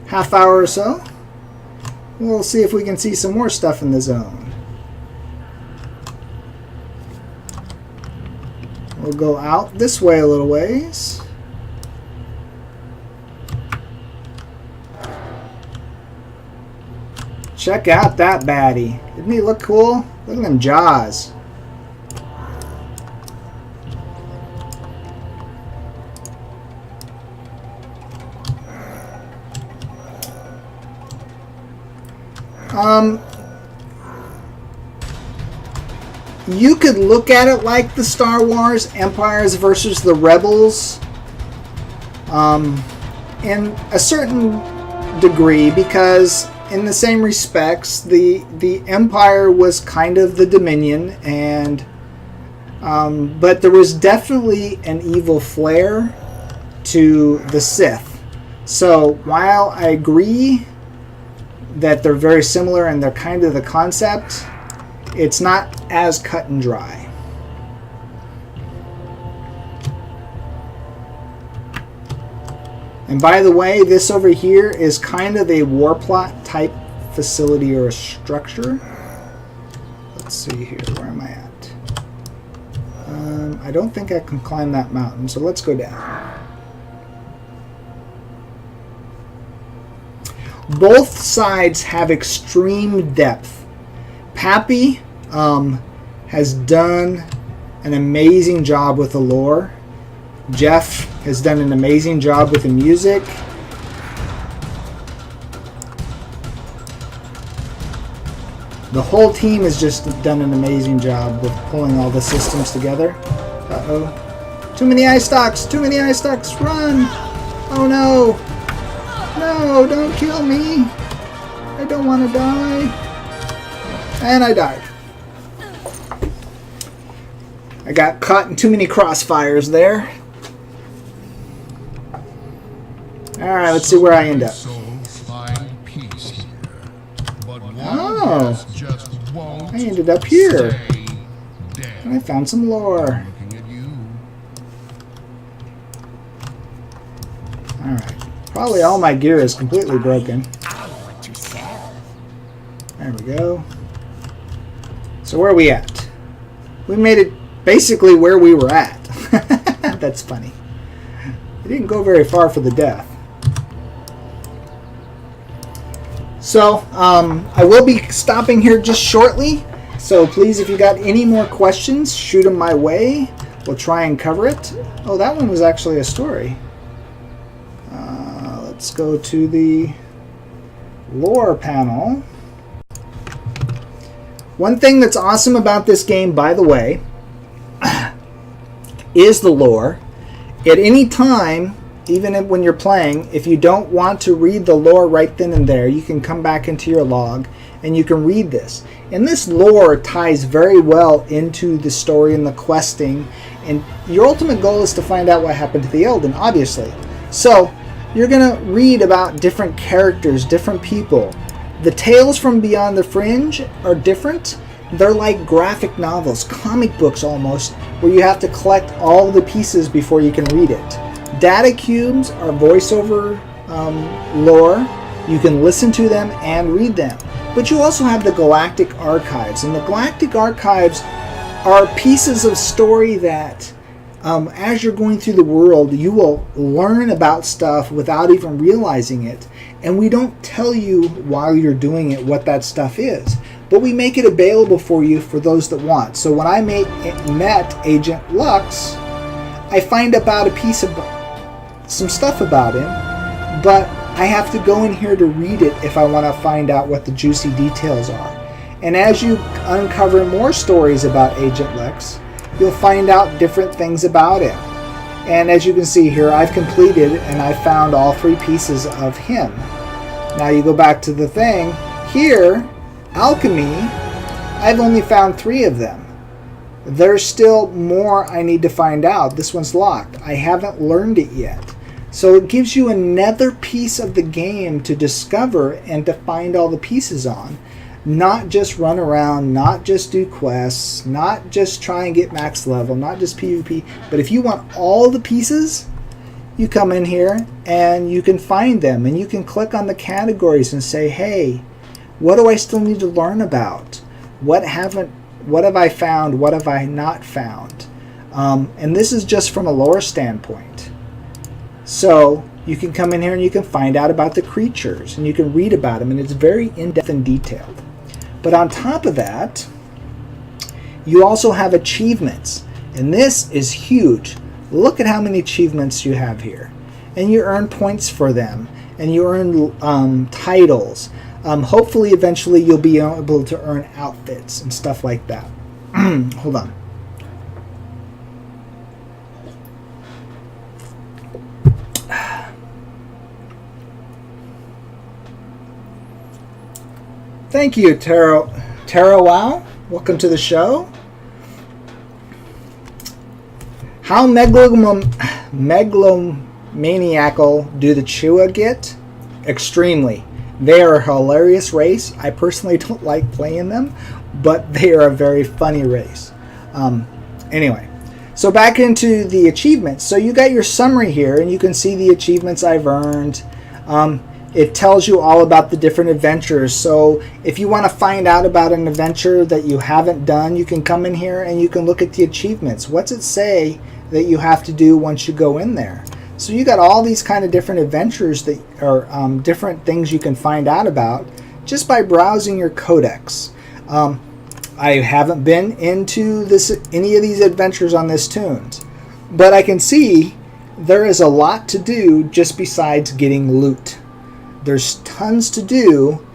half hour or so, we'll see if we can see some more stuff in the zone. We'll go out this way a little ways. Check out that baddie. Didn't he look cool? Look at them jaws. You could look at it like the Star Wars Empires versus the Rebels in a certain degree, because in the same respects the Empire was kind of the Dominion, and but there was definitely an evil flair to the Sith. So while I agree that they're very similar and they're kind of the concept, it's not as cut and dry. And by the way, this over here is kind of a war plot type facility or a structure. Let's see here, where am I at? I don't think I can climb that mountain, so let's go down. Both sides have extreme depth. Pappy has done an amazing job with the lore. Jeff has done an amazing job with the music. The whole team has just done an amazing job with pulling all the systems together. Uh-oh. Too many ice stocks! Too many ice stocks! Run! Oh no! No, don't kill me! I don't want to die. And I died. I got caught in too many crossfires there. Alright, let's see where I end up. Oh, I ended up here. And I found some lore. Alright. Probably all my gear is completely broken. There we go. So where are we at? We made it basically where we were at. That's funny. I didn't go very far for the death. So, I will be stopping here just shortly. So please, if you got any more questions, shoot them my way. We'll try and cover it. Oh, that one was actually a story. Let's go to the lore panel. One thing that's awesome about this game, by the way, is the lore. At any time, even when you're playing, if you don't want to read the lore right then and there, you can come back into your log and you can read this. And this lore ties very well into the story and the questing. And your ultimate goal is to find out what happened to the Elden, obviously. So you're going to read about different characters, different people. The tales from Beyond the Fringe are different. They're like graphic novels, comic books almost, where you have to collect all the pieces before you can read it. Data cubes are voiceover lore. You can listen to them and read them. But you also have the Galactic Archives. And the Galactic Archives are pieces of story that, as you're going through the world, you will learn about stuff without even realizing it. And we don't tell you while you're doing it what that stuff is. But we make it available for you for those that want. So when I met Agent Lux, I find about a piece of some stuff about him, but I have to go in here to read it if I want to find out what the juicy details are. And as you uncover more stories about Agent Lux, you'll find out different things about him. And as you can see here, I've completed and I found all 3 pieces of him. Now you go back to the thing. Here, alchemy, I've only found 3 of them. There's still more I need to find out. This one's locked. I haven't learned it yet. So it gives you another piece of the game to discover and to find all the pieces on. Not just run around, not just do quests, not just try and get max level, not just PvP. But if you want all the pieces, you come in here and you can find them. And you can click on the categories and say, hey, what do I still need to learn about? What have I found? What have I not found? And this is just from a lore standpoint. So you can come in here and you can find out about the creatures and you can read about them, and it's very in-depth and detailed. But on top of that, you also have achievements, and this is huge. Look at how many achievements you have here, and you earn points for them, and you earn titles. Hopefully eventually you'll be able to earn outfits and stuff like that. Hold on. Thank you, Taro Wow. Welcome to the show. How megalomaniacal do the Chua get? Extremely. They are a hilarious race. I personally don't like playing them, but they are a very funny race. Anyway, so back into the achievements. So you got your summary here, and you can see the achievements I've earned. It tells you all about the different adventures. So if you want to find out about an adventure that you haven't done, you can come in here and you can look at the achievements. What's it say that you have to do once you go in there? So you got all these kind of different adventures that are different things you can find out about just by browsing your codex. I haven't been into any of these adventures on this Tunes, but I can see there is a lot to do just besides getting loot. There's tons to do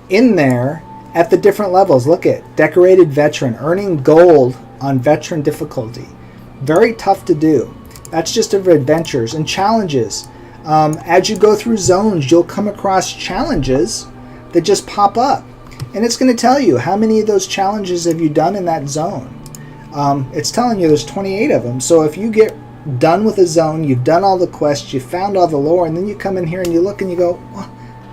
in there at the different levels. Look at Decorated Veteran, earning gold on veteran difficulty. Very tough to do. That's just of adventures and challenges. As you go through zones, you'll come across challenges that just pop up. And it's going to tell you how many of those challenges have you done in that zone. It's telling you there's 28 of them. So if you get done with a zone, you've done all the quests, you found all the lore, and then you come in here and you look and you go, well,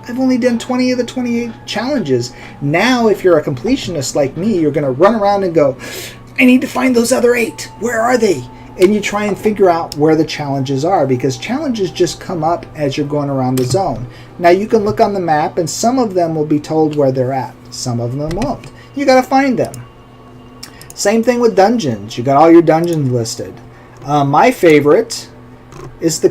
I've only done 20 of the 28 challenges. Now, if you're a completionist like me, you're going to run around and go, I need to find those other 8. Where are they? And you try and figure out where the challenges are, because challenges just come up as you're going around the zone. Now, you can look on the map, and some of them will be told where they're at. Some of them won't. You got to find them. Same thing with dungeons. You got all your dungeons listed. My favorite is the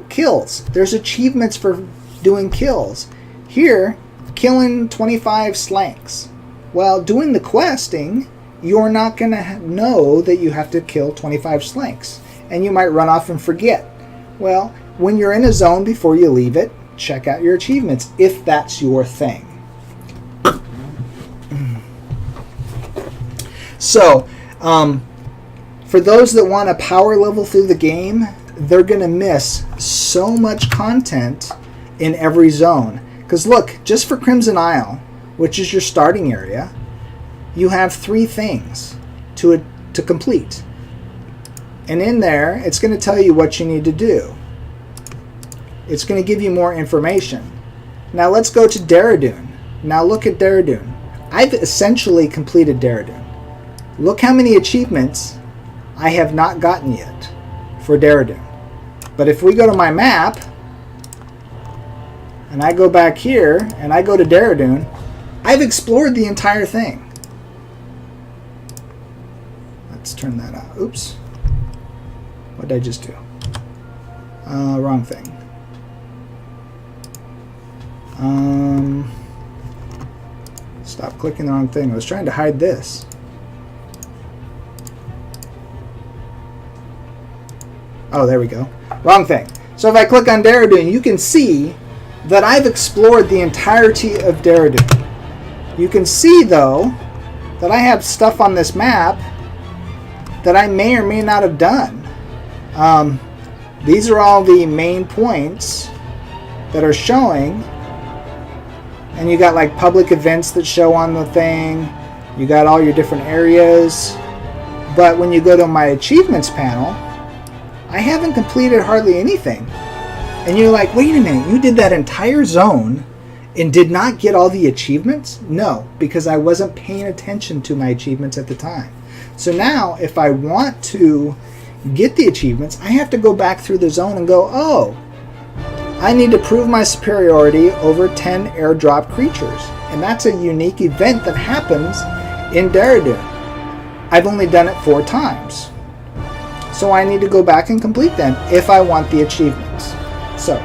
kills. There's achievements for doing kills. Here, killing 25 slanks. Well, doing the questing, you're not going to know that you have to kill 25 slanks. And you might run off and forget. Well, when you're in a zone before you leave it, check out your achievements if that's your thing. So, for those that want to power level through the game, they're going to miss so much content in every zone. Because look, just for Crimson Isle, which is your starting area, you have 3 things to complete. And in there, it's going to tell you what you need to do. It's going to give you more information. Now let's go to Dehradun. Now look at Dehradun. I've essentially completed Dehradun. Look how many achievements I have not gotten yet for Dehradun. But if we go to my map, and I go back here, and I go to Dehradun, I've explored the entire thing. Let's turn that out. Oops. What did I just do? Wrong thing. Stop clicking the wrong thing. I was trying to hide this. Oh, there we go. Wrong thing. So if I click on Dehradun, you can see that I've explored the entirety of Dehradun. You can see, though, that I have stuff on this map that I may or may not have done. These are all the main points that are showing. And you got like public events that show on the thing. You got all your different areas. But when you go to my achievements panel, I haven't completed hardly anything. And you're like, wait a minute, you did that entire zone and did not get all the achievements? No, because I wasn't paying attention to my achievements at the time. So now, if I want to get the achievements, I have to go back through the zone and go, oh, I need to prove my superiority over 10 airdrop creatures. And that's a unique event that happens in Dehradun. I've only done it 4 times. So I need to go back and complete them if I want the achievements. So,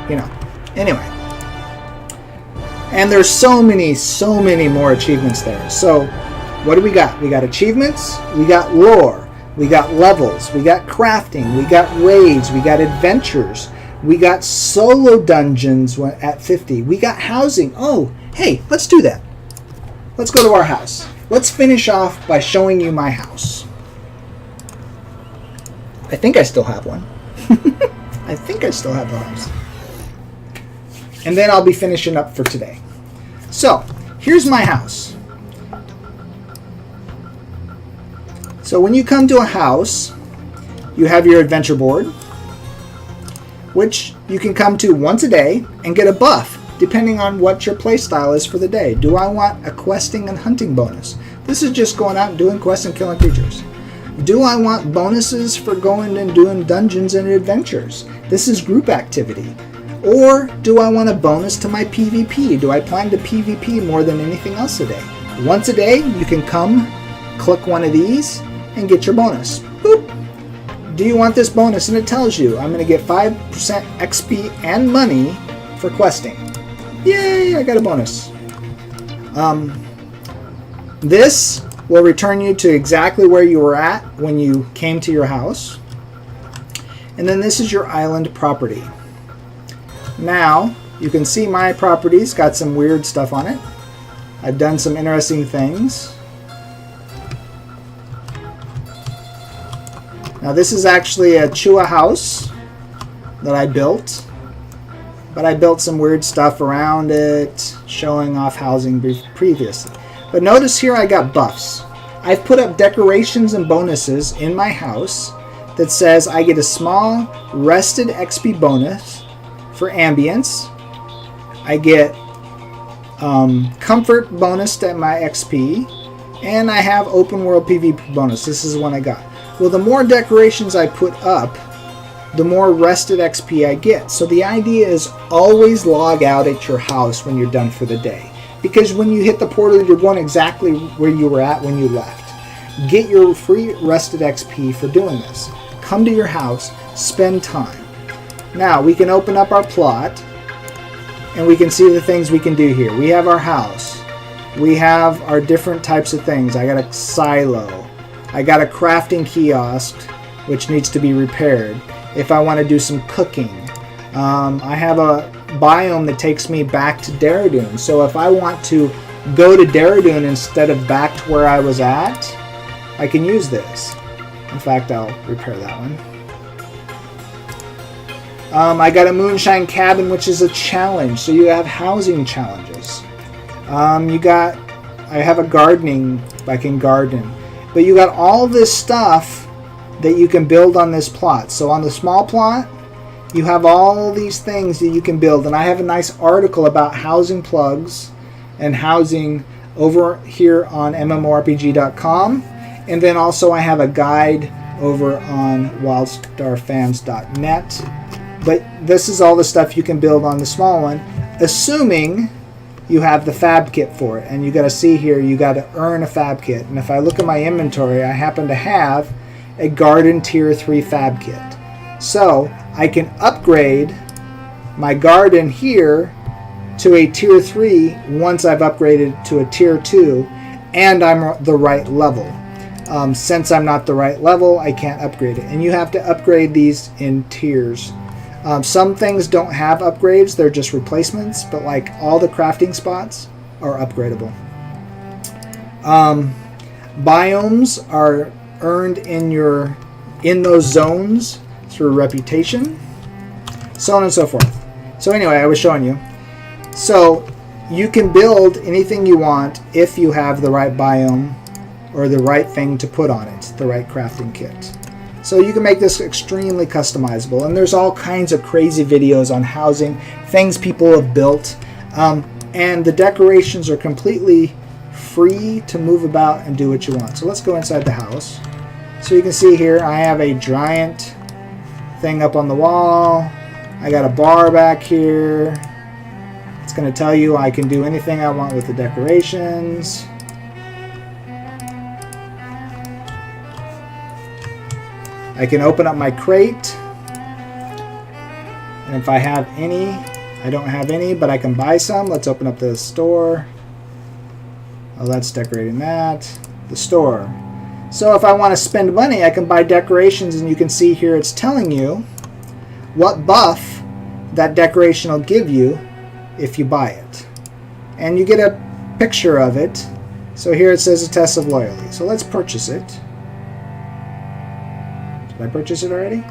anyway. And there's so many more achievements there. So, what do we got? We got achievements, we got lore, we got levels, we got crafting, we got raids, we got adventures, we got solo dungeons at 50, we got housing. Oh, hey, let's do that. Let's go to our house. Let's finish off by showing you my house. I think I still have one. I think I still have the house. And then I'll be finishing up for today. So, here's my house. So when you come to a house, you have your adventure board, which you can come to once a day and get a buff, depending on what your playstyle is for the day. Do I want a questing and hunting bonus? This is just going out and doing quests and killing creatures. Do I want bonuses for going and doing dungeons and adventures? This is group activity. Or do I want a bonus to my PvP? Do I plan to PvP more than anything else a day? Once a day, you can come, click one of these, and get your bonus. Boop. Do you want this bonus? And it tells you, I'm going to get 5% XP and money for questing. Yay, I got a bonus. This will return you to exactly where you were at when you came to your house. And then this is your island property. Now, you can see my property's got some weird stuff on it. I've done some interesting things. Now this is actually a Chua house that I built. But I built some weird stuff around it, showing off housing previously. But notice here I got buffs. I've put up decorations and bonuses in my house that says I get a small rested XP bonus for ambience. I get comfort bonus to my XP. And I have open world PvP bonus. This is one I got. Well, the more decorations I put up, the more rested XP I get. So the idea is always log out at your house when you're done for the day. Because when you hit the portal, you're going exactly where you were at when you left. Get your free rested XP for doing this. Come to your house, spend time. Now, we can open up our plot, and we can see the things we can do here. We have our house. We have our different types of things. I got a silo. I got a crafting kiosk, which needs to be repaired if I want to do some cooking. I have a biome that takes me back to Dehradun. So if I want to go to Dehradun instead of back to where I was at, I can use this. In fact, I'll repair that one. I got a moonshine cabin, which is a challenge. So you have housing challenges. I have a gardening, I can garden. But you got all this stuff that you can build on this plot. So on the small plot, you have all these things that you can build. And I have a nice article about housing plugs and housing over here on mmorpg.com. And then also I have a guide over on wildstarfans.net. But this is all the stuff you can build on the small one, assuming you have the fab kit for it. And you got to see here, you got to earn a fab kit. And if I look at my inventory, I happen to have a garden tier 3 fab kit. So I can upgrade my garden here to a tier 3 once I've upgraded to a tier 2 and I'm the right level. Since I'm not the right level, I can't upgrade it. And you have to upgrade these in tiers. Some things don't have upgrades, they're just replacements, but like all the crafting spots are upgradable. Biomes are earned in those zones through reputation, so on and so forth. So anyway, I was showing you. So you can build anything you want if you have the right biome or the right thing to put on it, the right crafting kit. So you can make this extremely customizable, and there's all kinds of crazy videos on housing, things people have built, and the decorations are completely free to move about and do what you want. So let's go inside the house. So you can see here I have a giant thing up on the wall. I got a bar back here. It's going to tell you I can do anything I want with the decorations. I can open up my crate, and if I have any, I don't have any, but I can buy some. Let's open up the store. Oh, that's decorating that. The store. So if I want to spend money, I can buy decorations, and you can see here it's telling you what buff that decoration will give you if you buy it. And you get a picture of it. So here it says a test of loyalty. So let's purchase it. Did I purchase it already?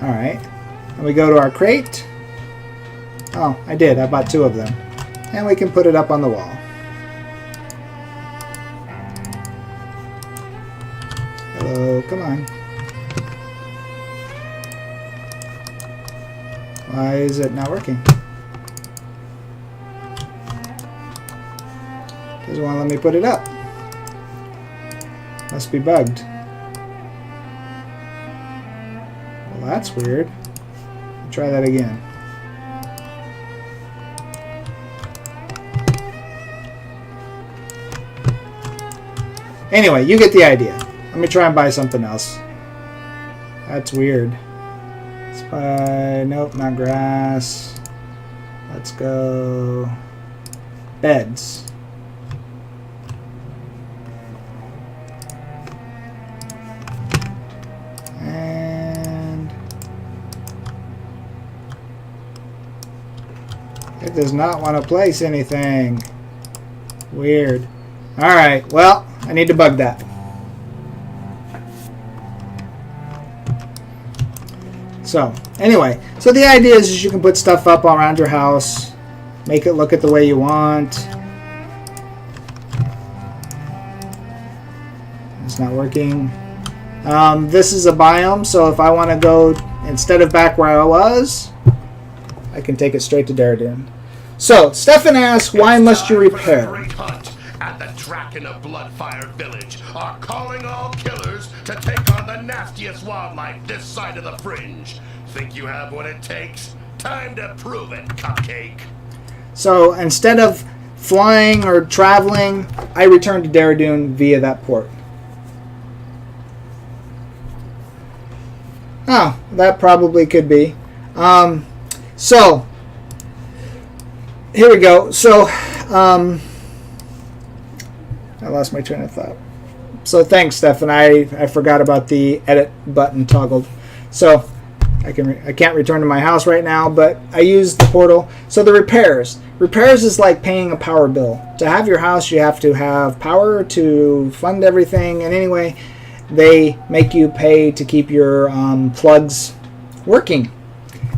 Alright. And we go to our crate. Oh, I did. I bought 2 of them. And we can put it up on the wall. Hello, come on. Why is it not working? Doesn't want to let me put it up. Must be bugged. Well, that's weird. Try that again. Anyway, you get the idea. Let me try and buy something else. That's weird. Let's buy... Nope, not grass. Let's go... Beds. And... it does not want to place anything. Weird. Alright, well, I need to bug that. So, anyway, so the idea is you can put stuff up around your house, make it look at the way you want. It's not working. This is a biome, so if I want to go, instead of back where I was, I can take it straight to Derridin. So, Stefan asks, why must you repair? And the Draken of Bloodfire Village are calling all killers to take on the nastiest wildlife this side of the fringe. Think you have what it takes? Time to prove it, Cupcake. So instead of flying or traveling, I return to Derridin via that port. Oh, that probably could be. So here we go. So I lost my train of thought. So thanks, Stefan. I forgot about the edit button toggled. So I can't return to my house right now, but I use the portal. So the repairs. Repairs is like paying a power bill. To have your house, you have to have power to fund everything. And anyway, they make you pay to keep your plugs working.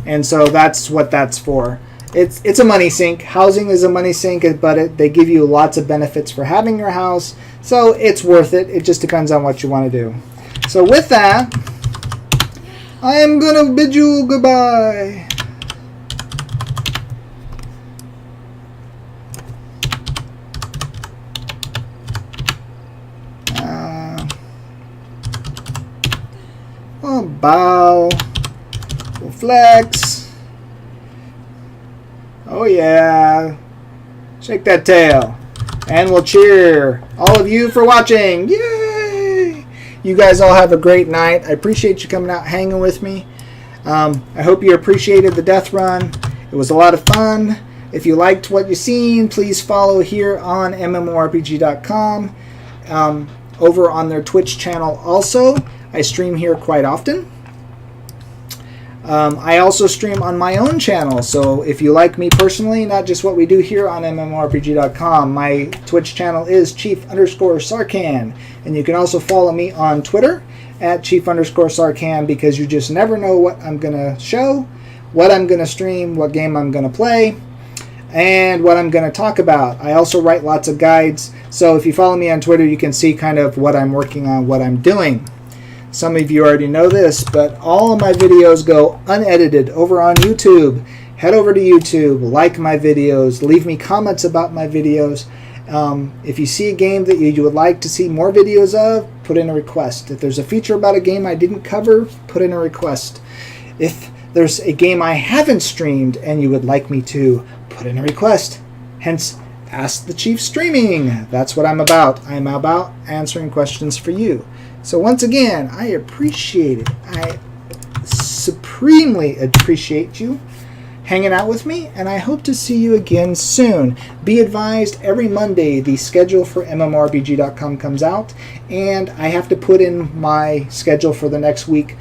And so that's what that's for. It's a money sink. Housing is a money sink, but they give you lots of benefits for having your house. So it's worth it. It just depends on what you want to do. So with that, I am going to bid you goodbye. We'll bow. We'll flex. Oh yeah. Shake that tail. And we'll cheer all of you for watching. Yay! You guys all have a great night. I appreciate you coming out hanging with me. I hope you appreciated the death run. It was a lot of fun. If you liked what you've seen, please follow here on MMORPG.com. Over on their Twitch channel also. I stream here quite often. I also stream on my own channel, so if you like me personally, not just what we do here on MMORPG.com, my Twitch channel is Chief_Sarcan, and you can also follow me on Twitter at Chief_Sarcan, because you just never know what I'm going to show, what I'm going to stream, what game I'm going to play, and what I'm going to talk about. I also write lots of guides, so if you follow me on Twitter, you can see kind of what I'm working on, what I'm doing. Some of you already know this, but all of my videos go unedited over on YouTube. Head over to YouTube, like my videos, leave me comments about my videos. If you see a game that you would like to see more videos of, put in a request. If there's a feature about a game I didn't cover, put in a request. If there's a game I haven't streamed and you would like me to, put in a request. Hence, Ask the Chief Streaming. That's what I'm about. I'm about answering questions for you. So once again, I appreciate it. I supremely appreciate you hanging out with me, and I hope to see you again soon. Be advised, every Monday the schedule for MMORPG.com comes out, and I have to put in my schedule for the next week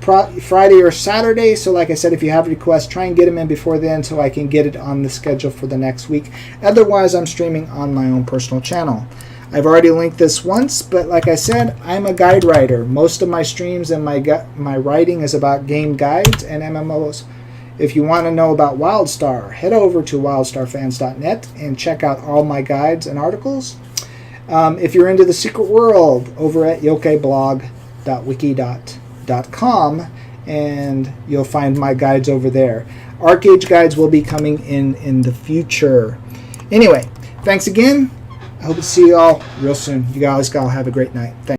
Friday or Saturday. So like I said, if you have requests, try and get them in before then so I can get it on the schedule for the next week. Otherwise, I'm streaming on my own personal channel. I've already linked this once, but like I said, I'm a guide writer. Most of my streams and my writing is about game guides and MMOs. If you want to know about WildStar, head over to wildstarfans.net and check out all my guides and articles. If you're into the secret world, over at yokeblog.wiki.com, and you'll find my guides over there. ArcAge guides will be coming in the future. Anyway, thanks again. I hope to see you all real soon. You guys all have a great night. Thanks.